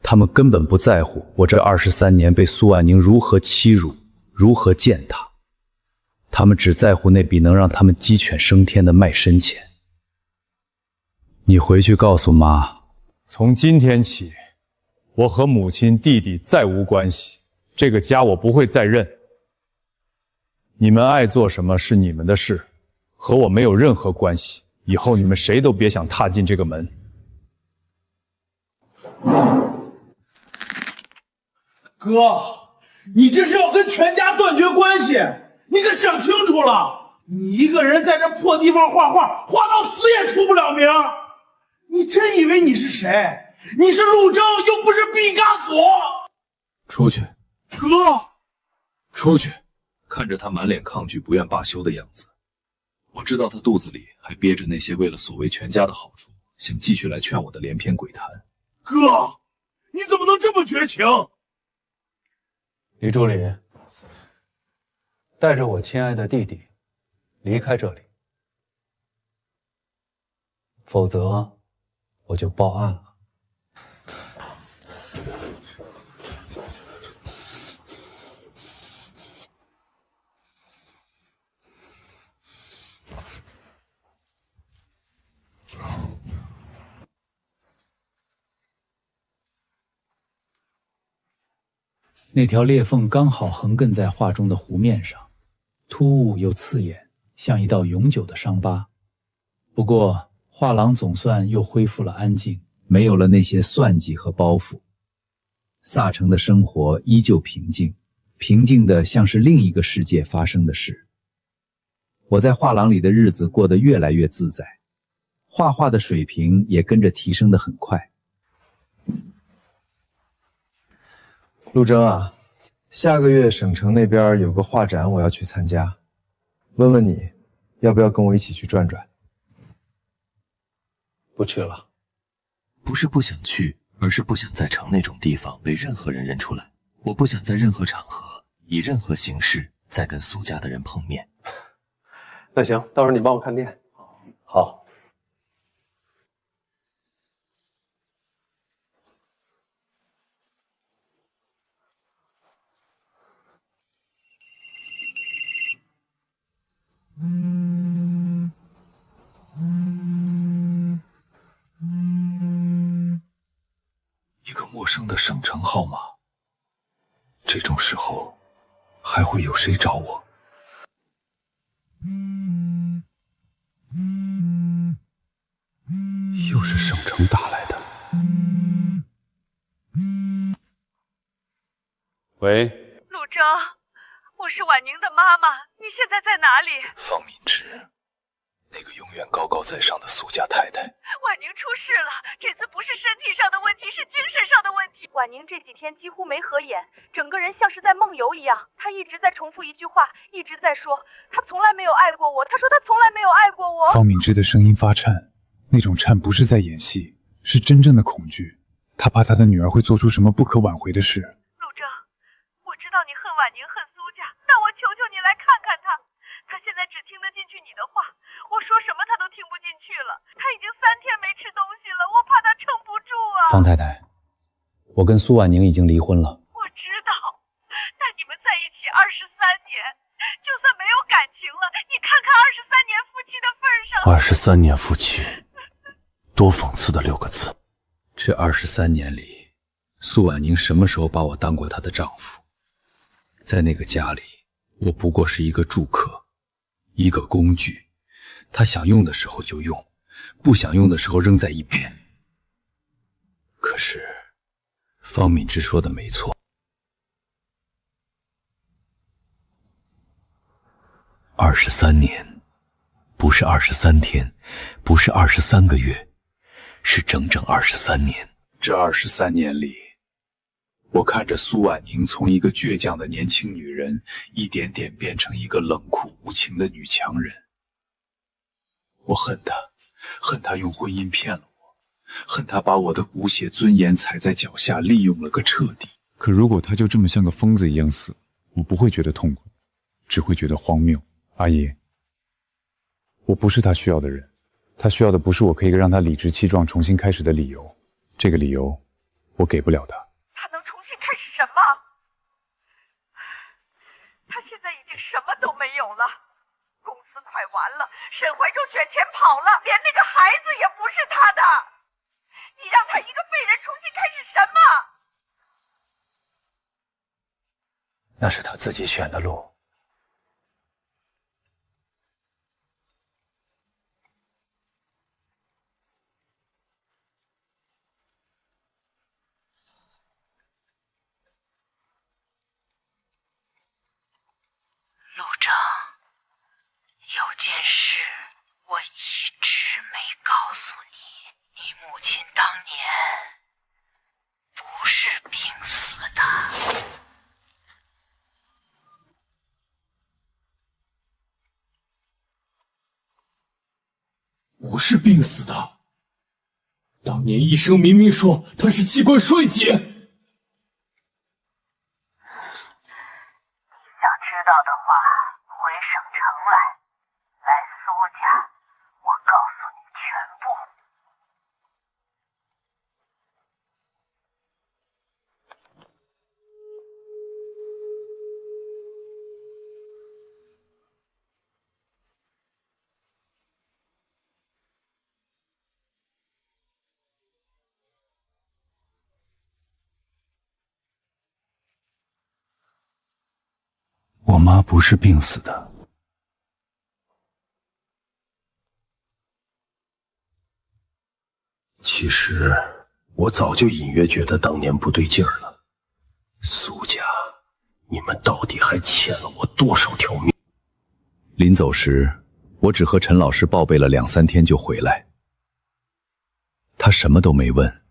他们根本不在乎我这23年被苏婉宁如何欺辱，如何践踏，他们只在乎那笔能让他们鸡犬升天的卖身钱。你回去告诉妈，从今天起，我和母亲、弟弟再无关系，这个家我不会再认。你们爱做什么是你们的事，和我没有任何关系。以后你们谁都别想踏进这个门。哥，你这是要跟全家断绝关系，你可想清楚了！你一个人在这破地方画画，画到死也出不了名。你真以为你是谁？你是陆征，又不是毕加索。出去，哥，出去！看着他满脸抗拒、不愿罢休的样子，我知道他肚子里还憋着那些为了所谓全家的好处，想继续来劝我的连篇鬼谈。哥，你怎么能这么绝情？李助理，带着我亲爱的弟弟离开这里，否则我就报案了。那条裂缝刚好横亘在画中的湖面上，突兀又刺眼，像一道永久的伤疤。不过，画廊总算又恢复了安静，没有了那些算计和包袱。萨城的生活依旧平静，平静的像是另一个世界发生的事。我在画廊里的日子过得越来越自在，画画的水平也跟着提升得很快。陆征啊，下个月省城那边有个画展，我要去参加，问问你，要不要跟我一起去转转？不去了。不是不想去，而是不想在城那种地方被任何人认出来。我不想在任何场合，以任何形式再跟苏家的人碰面。那行，到时候你帮我看店。好。一个陌生的省城号码，这种时候还会有谁找我？又是省城打来的。喂，陆征，我是婉宁的妈妈，你现在在哪里？方敏之，那个永远高高在上的苏家太太。婉宁出事了，这次不是身体上的问题，是精神上的问题。婉宁这几天几乎没合眼，整个人像是在梦游一样。她一直在重复一句话，一直在说她从来没有爱过我，她说她从来没有爱过我。方敏之的声音发颤，那种颤不是在演戏，是真正的恐惧。他怕他的女儿会做出什么不可挽回的事。陆征，我知道你恨婉宁，恨苏家，但我求求你来看看她。她现在只听得进去你的话，我说什么她都听不进去了。她已经3天没吃东西了，我怕她撑不住啊。方太太，我跟苏婉宁已经离婚了。我知道，但你们在一起23年，就算没有感情了，你看看23年夫妻的份上。23年夫妻，多讽刺的6个字。这23年里，苏婉宁什么时候把我当过她的丈夫？在那个家里，我不过是一个住客，一个工具，她想用的时候就用，不想用的时候扔在一边。可是，方敏之说的没错，23年，不是23天，不是23个月，是整整23年。这23年里，我看着苏婉宁从一个倔强的年轻女人，一点点变成一个冷酷无情的女强人。我恨她，恨她用婚姻骗了我，恨她把我的骨血尊严踩在脚下，利用了个彻底。可如果他就这么像个疯子一样死，我不会觉得痛苦，只会觉得荒谬。阿姨，我不是他需要的人，他需要的不是我可以让他理直气壮重新开始的理由，这个理由我给不了他。他能重新开始什么？他现在已经什么都没有了，公司快完了，沈怀中卷钱跑了，连那个孩子也不是他的，你让他一个废人重新开始什么？那是他自己选的路。事我一直没告诉你，你母亲当年不是病死的。不是病死的。当年医生明明说他是器官衰竭。你想知道的话，回省城来苏家，我告诉你全部。我妈不是病死的。其实我早就隐约觉得当年不对劲儿了。苏家，你们到底还欠了我多少条命？临走时，我只和陈老师报备了2、3天就回来。他什么都没问，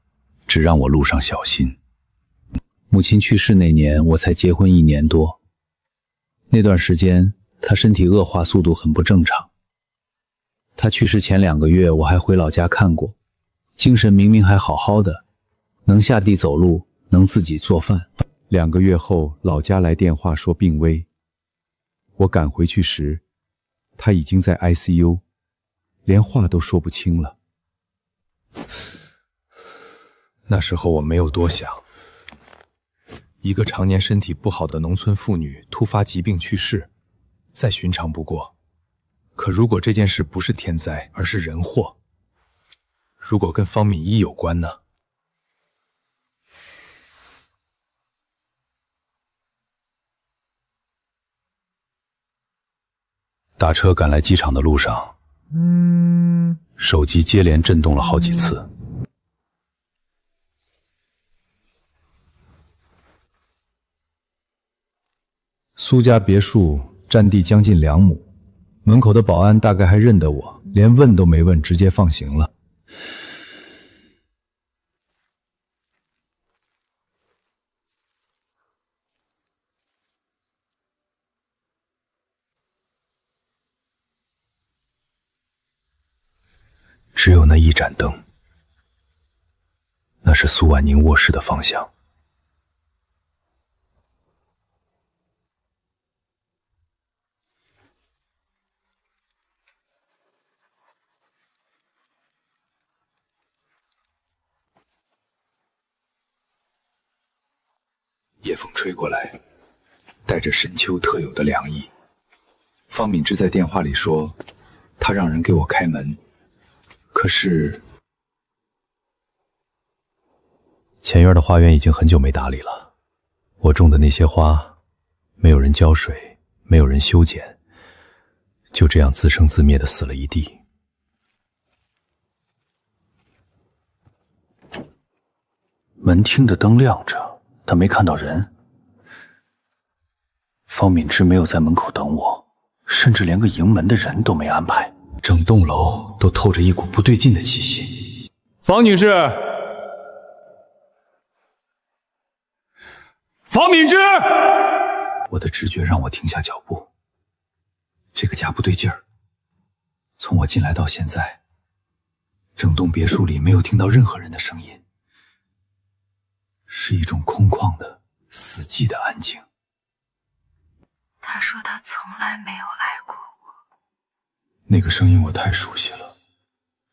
只让我路上小心。母亲去世那年，我才结婚1年多。那段时间，她身体恶化速度很不正常。她去世前2个月，我还回老家看过，精神明明还好好的，能下地走路，能自己做饭。2个月后，老家来电话说病危。我赶回去时，她已经在 ICU， 连话都说不清了。那时候我没有多想。一个常年身体不好的农村妇女突发疾病去世，再寻常不过。可如果这件事不是天灾，而是人祸，如果跟方敏一有关呢？打车赶来机场的路上，手机接连震动了好几次。苏家别墅占地将近2亩，门口的保安大概还认得我，连问都没问，直接放行了。只有那一盏灯，那是苏婉宁卧室的方向。夜风吹过来，带着深秋特有的凉意。方敏之在电话里说，他让人给我开门，可是前院的花园已经很久没打理了，我种的那些花，没有人浇水，没有人修剪，就这样自生自灭的死了一地。门厅的灯亮着，他没看到人。方敏之没有在门口等我，甚至连个迎门的人都没安排，整栋楼都透着一股不对劲的气息。方女士，方敏之，我的直觉让我停下脚步。这个家不对劲儿。从我进来到现在，整栋别墅里没有听到任何人的声音。是一种空旷的、死寂的安静。他说他从来没有爱过我。那个声音我太熟悉了，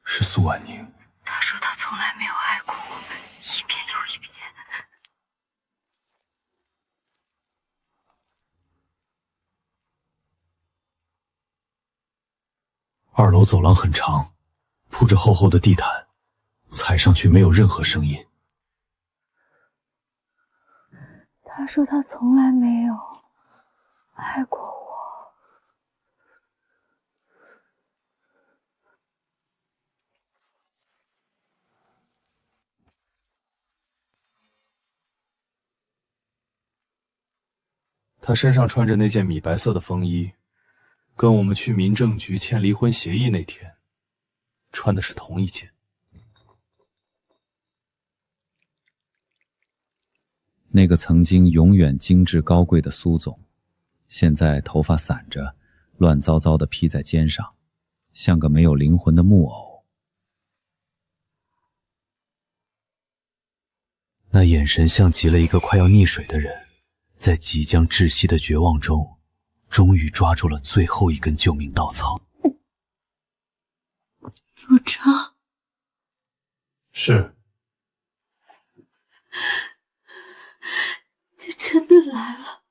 是苏婉宁。他说他从来没有爱过我，一遍又一遍。2楼走廊很长，铺着厚厚的地毯，踩上去没有任何声音。他说他从来没有爱过我。他身上穿着那件米白色的风衣，跟我们去民政局签离婚协议那天，穿的是同一件。那个曾经永远精致高贵的苏总，现在头发散着，乱糟糟的披在肩上，像个没有灵魂的木偶。那眼神像极了一个快要溺水的人，在即将窒息的绝望中，终于抓住了最后一根救命稻草。陆成，是。你真的来了，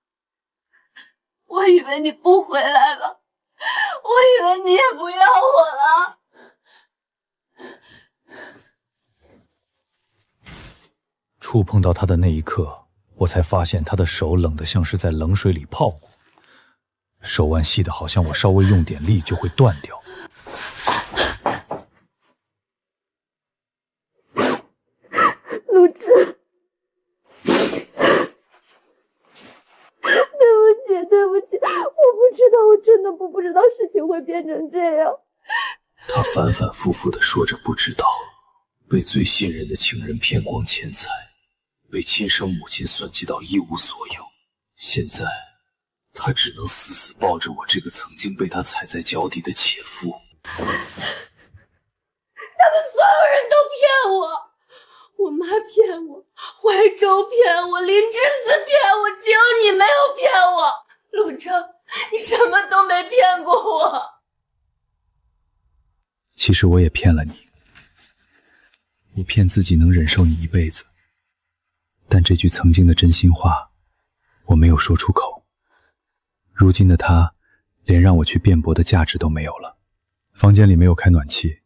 我以为你不回来了，我以为你也不要我了。触碰到他的那一刻，我才发现他的手冷得像是在冷水里泡过，手腕细得好像我稍微用点力就会断掉。陆之，对不起，我不知道，我真的不知道事情会变成这样。他反反复复地说着不知道，被最信任的情人骗光钱财，被亲生母亲算计到一无所有。现在，他只能死死抱着我这个曾经被他踩在脚底的且夫。他们所有人都骗我。我妈骗我，怀州骗我，林之思骗我，只有你没有骗我。陆成，你什么都没骗过我。其实我也骗了你，我骗自己能忍受你一辈子，但这句曾经的真心话，我没有说出口。如今的他，连让我去辩驳的价值都没有了。房间里没有开暖气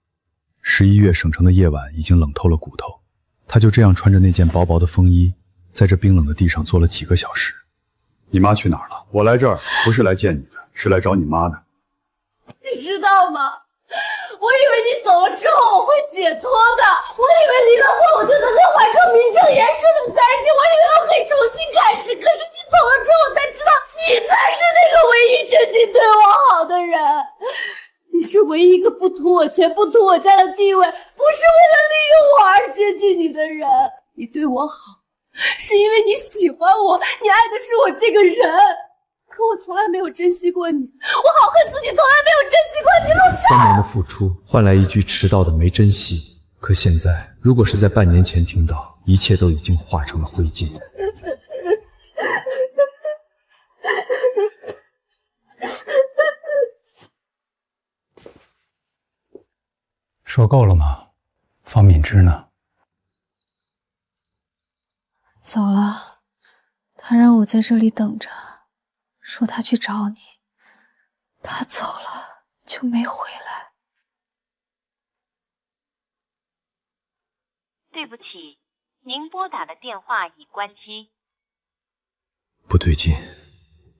，11月省城的夜晚已经冷透了骨头。他就这样穿着那件薄薄的风衣，在这冰冷的地上坐了几个小时。你妈去哪儿了？我来这儿不是来见你的，是来找你妈的。你知道吗？我以为你走了之后我会解脱的，我以为离了婚我就能跟怀州名正言顺的在一起，我以为我可以重新开始。可是你走了之后，我才知道你才是那个唯一真心对我好的人。你是唯一一个不图我钱、不图我家的地位，不是为了利用我而接近你的人。你对我好，是因为你喜欢我，你爱的是我这个人。可我从来没有珍惜过你，我好恨自己从来没有珍惜过你，陆成。3年的付出换来一句迟到的没珍惜，可现在如果是在半年前听到，一切都已经化成了灰烬。说够了吗？方敏之呢？走了，他让我在这里等着，说他去找你。他走了就没回来。对不起，您拨打的电话已关机。不对劲，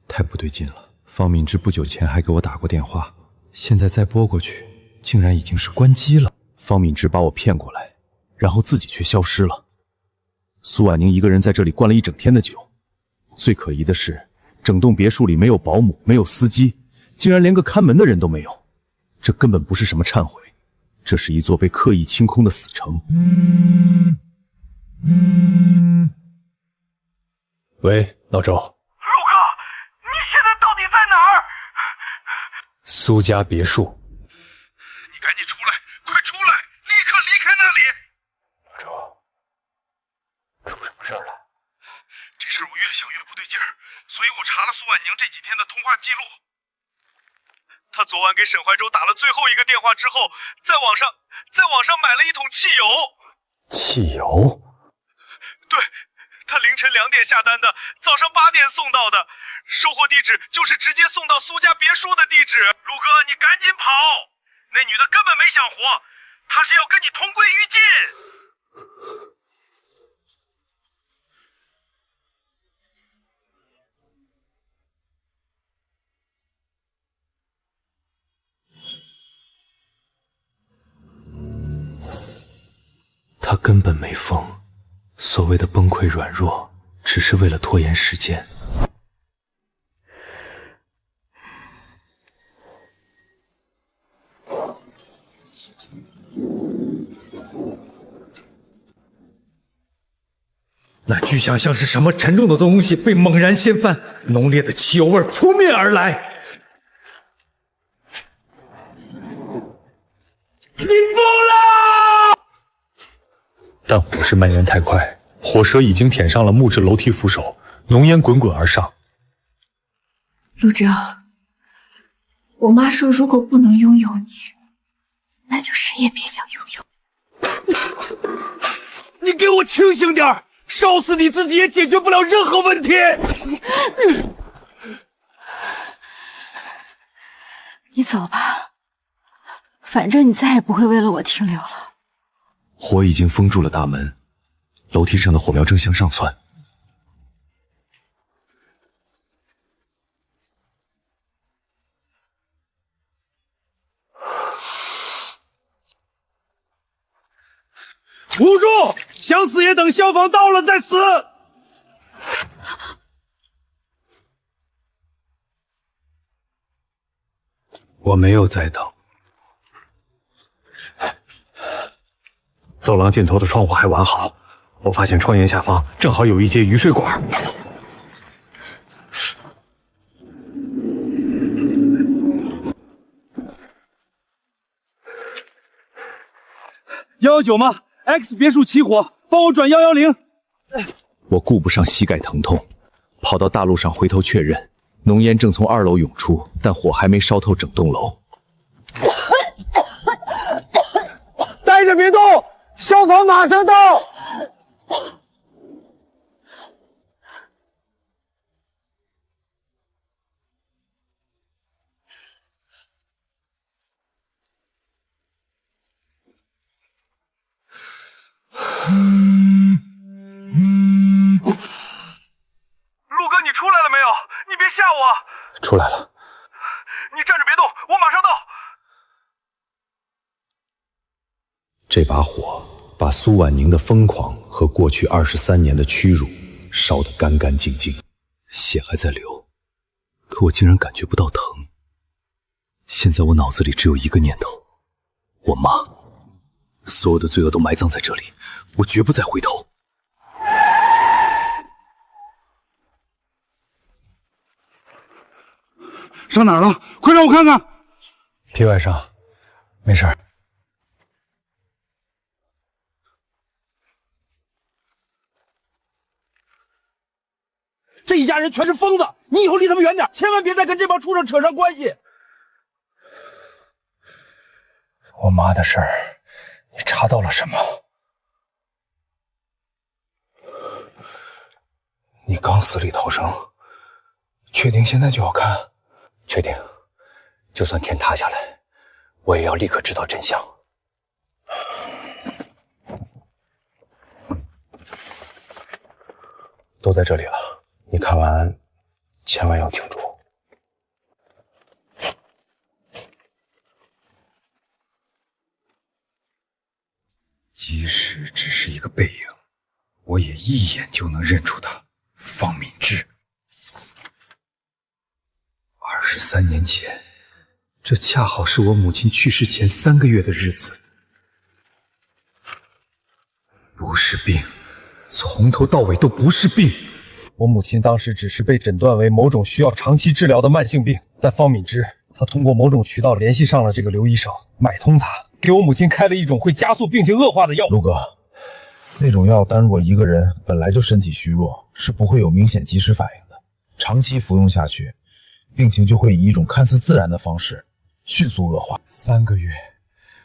太不对劲了。方敏之不久前还给我打过电话，现在再拨过去，竟然已经是关机了。方敏之把我骗过来，然后自己却消失了。苏婉宁一个人在这里灌了一整天的酒。最可疑的是，整栋别墅里没有保姆，没有司机，竟然连个看门的人都没有。这根本不是什么忏悔，这是一座被刻意清空的死城。喂，老周。陆哥，你现在到底在哪儿？苏家别墅。你赶紧出来，快出来，立刻离开那里！老周，出什么事了？这事我越想越不对劲儿，所以我查了苏婉宁这几天的通话记录。他昨晚给沈怀洲打了最后一个电话之后，在网上买了一桶汽油。汽油？对，他凌晨2点下单的，早上8点送到的，收货地址就是直接送到苏家别墅的地址。陆哥，你赶紧跑！那女的根本没想活，她是要跟你同归于尽。他根本没疯，所谓的崩溃软弱，只是为了拖延时间。那巨像是什么沉重的东西被猛然掀翻，浓烈的汽油味扑面而来。你疯了！但火势蔓延太快，火舌已经舔上了木质楼梯扶手，浓烟滚滚而上。陆哲，我妈说，如果不能拥有你，那就谁也别想拥有。你给我清醒点，烧死你自己也解决不了任何问题。你走吧，反正你再也不会为了我停留了。火已经封住了大门，楼梯上的火苗正向上窜。无助，想死也等消防到了再死。我没有在等。走廊尽头的窗户还完好，我发现窗沿下方正好有一节雨水管。119吗 ？X 别墅起火，帮我转110。我顾不上膝盖疼痛，跑到大路上回头确认，浓烟正从2楼涌出，但火还没烧透整栋楼。待着别动，消防马上到。陆哥，你出来了没有？你别吓我！出来了。你站着别动，我马上到。这把火把苏婉宁的疯狂和过去23年的屈辱烧得干干净净，血还在流，可我竟然感觉不到疼。现在我脑子里只有一个念头：我妈。所有的罪恶都埋葬在这里，我绝不再回头。上哪儿了？快让我看看。皮外伤，没事。这一家人全是疯子，你以后离他们远点，千万别再跟这帮畜生扯上关系。我妈的事儿，你查到了什么？你刚死里逃生，确定现在就要看？确定，就算天塌下来，我也要立刻知道真相。都在这里了，你看完千万要挺住。即使只是一个背影，我也一眼就能认出他，方敏之。23年前，这恰好是我母亲去世前3个月的日子。不是病，从头到尾都不是病。我母亲当时只是被诊断为某种需要长期治疗的慢性病，但方敏之他通过某种渠道联系上了这个刘医生，买通他，给我母亲开了一种会加速病情恶化的药。陆哥，那种药单若一个人本来就身体虚弱，是不会有明显及时反应的，长期服用下去，病情就会以一种看似自然的方式迅速恶化。3个月，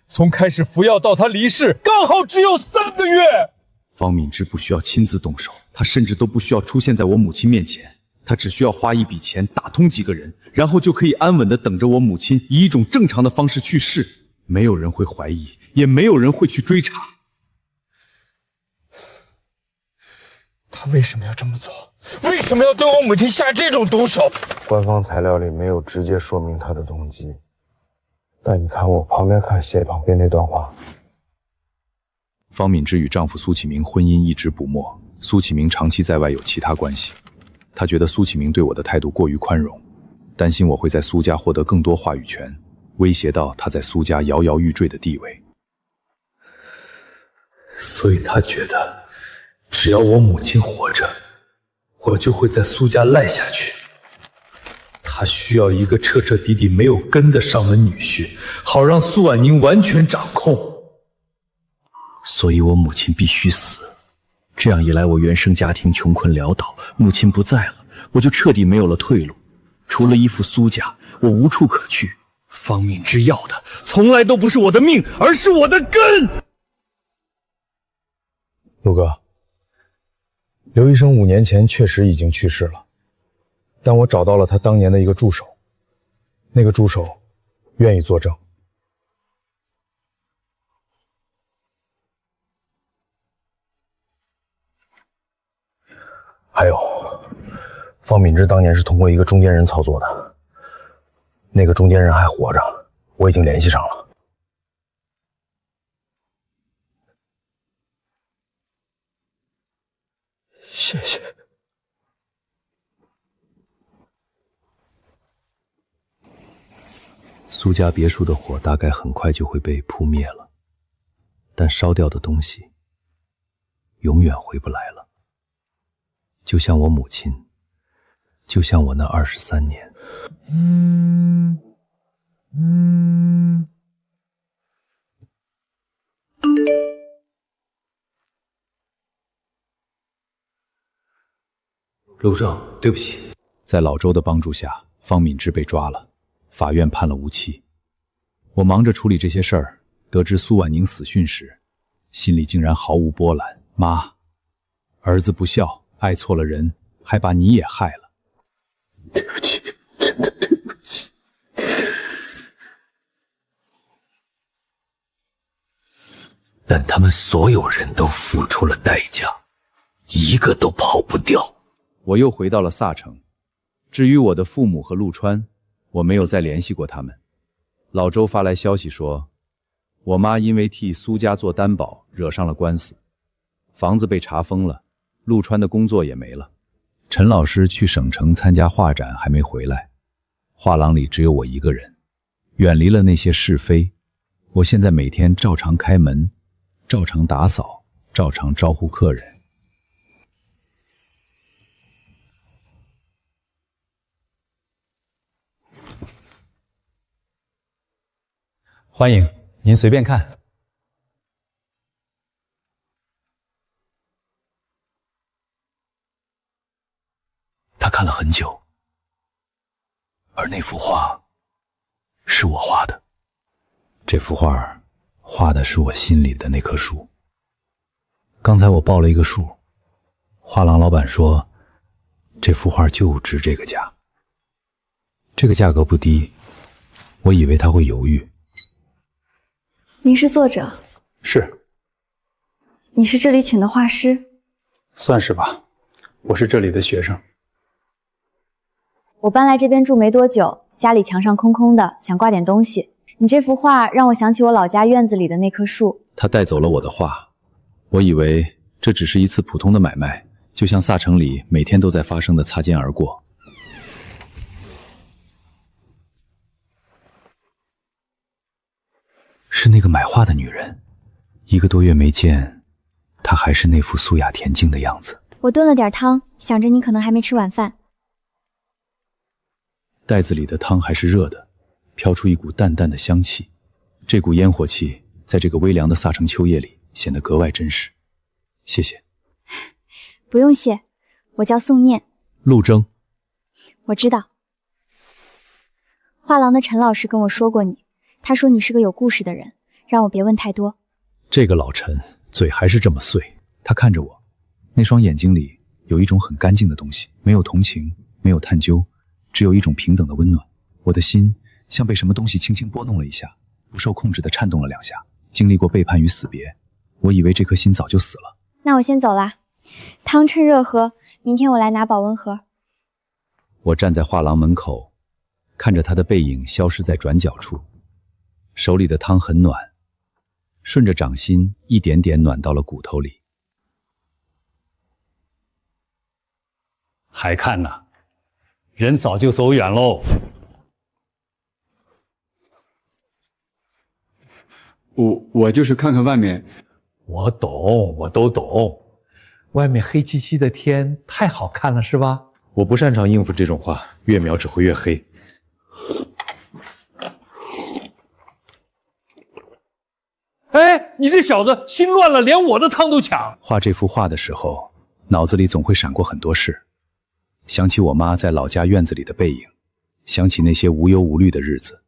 从开始服药到他离世，刚好只有3个月。方敏之不需要亲自动手，他甚至都不需要出现在我母亲面前，他只需要花一笔钱打通几个人，然后就可以安稳地等着我母亲以一种正常的方式去世，没有人会怀疑，也没有人会去追查。他为什么要这么做？为什么要对我母亲下这种毒手？官方材料里没有直接说明他的动机，但你看我旁边那段话。方敏之与丈夫苏启明婚姻一直不睦，苏启明长期在外有其他关系，他觉得苏启明对我的态度过于宽容，担心我会在苏家获得更多话语权，威胁到他在苏家摇摇欲坠的地位。所以他觉得只要我母亲活着，我就会在苏家赖下去。她需要一个彻彻底底没有跟得上的女婿，好让苏婉宁完全掌控。所以我母亲必须死。这样一来，我原生家庭穷困潦倒，母亲不在了，我就彻底没有了退路。除了依附苏家，我无处可去。方敏之要的从来都不是我的命，而是我的根。陆哥，刘医生5年前确实已经去世了，但我找到了他当年的一个助手，那个助手愿意作证。还有，方敏之当年是通过一个中间人操作的，那个中间人还活着，我已经联系上了。谢谢。苏家别墅的火大概很快就会被扑灭了，但烧掉的东西永远回不来了。就像我母亲，就像我那23年。陆正，对不起。在老周的帮助下，方敏之被抓了，法院判了无期。我忙着处理这些事儿，得知苏婉宁死讯时，心里竟然毫无波澜。妈，儿子不孝，爱错了人，还把你也害了。对不起，真的对不起。但他们所有人都付出了代价，一个都跑不掉。我又回到了萨城。至于我的父母和陆川，我没有再联系过他们。老周发来消息说，我妈因为替苏家做担保惹上了官司，房子被查封了，陆川的工作也没了。陈老师去省城参加画展还没回来，画廊里只有我一个人，远离了那些是非。我现在每天照常开门，照常打扫，照常招呼客人。欢迎，您随便看。他看了很久，而那幅画是我画的。这幅画画的是我心里的那棵树。刚才我报了一个数，画廊老板说这幅画就值这个价。这个价格不低，我以为他会犹豫。您是作者？是。你是这里请的画师？算是吧，我是这里的学生。我搬来这边住没多久，家里墙上空空的，想挂点东西。你这幅画让我想起我老家院子里的那棵树。他带走了我的画，我以为这只是一次普通的买卖，就像萨城里每天都在发生的擦肩而过。是那个买画的女人，1个多月没见，她还是那副素雅恬静的样子。我炖了点汤，想着你可能还没吃晚饭。袋子里的汤还是热的，飘出一股淡淡的香气。这股烟火气在这个微凉的萨城秋夜里显得格外真实。谢谢。不用谢，我叫宋念。陆征。我知道。画廊的陈老师跟我说过你，他说你是个有故事的人，让我别问太多。这个老陈嘴还是这么碎。他看着我，那双眼睛里有一种很干净的东西，没有同情，没有探究，只有一种平等的温暖。我的心像被什么东西轻轻拨弄了一下，不受控制地颤动了2下。经历过背叛与死别，我以为这颗心早就死了。那我先走啦，汤趁热喝，明天我来拿保温盒。我站在画廊门口，看着他的背影消失在转角处，手里的汤很暖，顺着掌心一点点暖到了骨头里。还看呢？人早就走远喽。我就是看看外面。我懂，我都懂。外面黑漆漆的天太好看了，是吧？我不擅长应付这种话，越描只会越黑。哎，你这小子心乱了，连我的汤都抢。画这幅画的时候，脑子里总会闪过很多事，想起我妈在老家院子里的背影，想起那些无忧无虑的日子，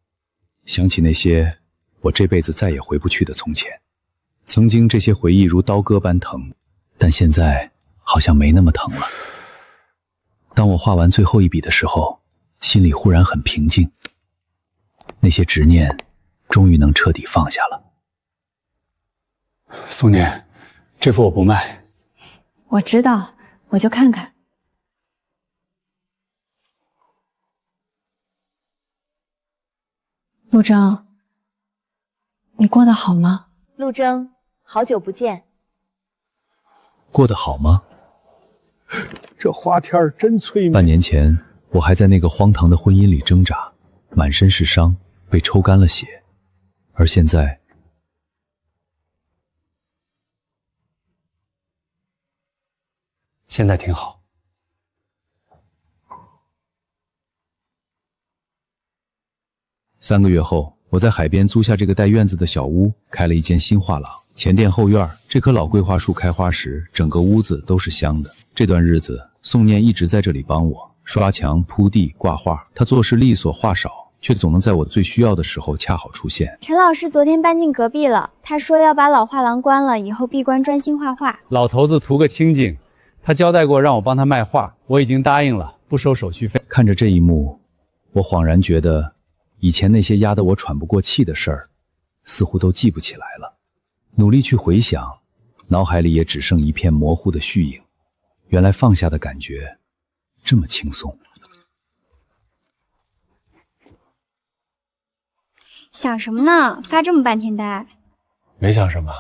想起那些我这辈子再也回不去的从前。曾经这些回忆如刀割般疼，但现在好像没那么疼了。当我画完最后一笔的时候，心里忽然很平静，那些执念终于能彻底放下了。宋念，这幅我不卖。我知道，我就看看。陆征，你过得好吗？陆征，好久不见。过得好吗？这花天真催眠。半年前，我还在那个荒唐的婚姻里挣扎，满身是伤，被抽干了血。而现在，现在挺好。3个月后，我在海边租下这个带院子的小屋，开了一间新画廊。前店后院，这棵老桂花树开花时，整个屋子都是香的。这段日子，宋念一直在这里帮我刷墙、铺地、挂画。他做事利索，话少，却总能在我最需要的时候恰好出现。陈老师昨天搬进隔壁了，他说要把老画廊关了，以后闭关专心画画。老头子图个清静，他交代过让我帮他卖画，我已经答应了，不收手续费。看着这一幕，我恍然觉得，以前那些压得我喘不过气的事儿，似乎都记不起来了。努力去回想，脑海里也只剩一片模糊的虚影。原来放下的感觉这么轻松。想什么呢？发这么半天呆。没想什么。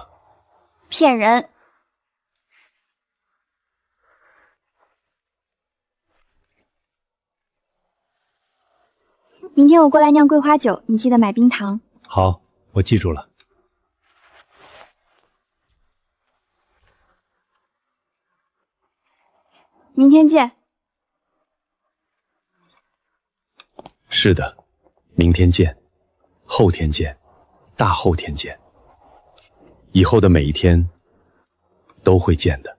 骗人。明天我过来酿桂花酒，你记得买冰糖。好，我记住了。明天见。是的，明天见，后天见，大后天见，以后的每一天都会见的。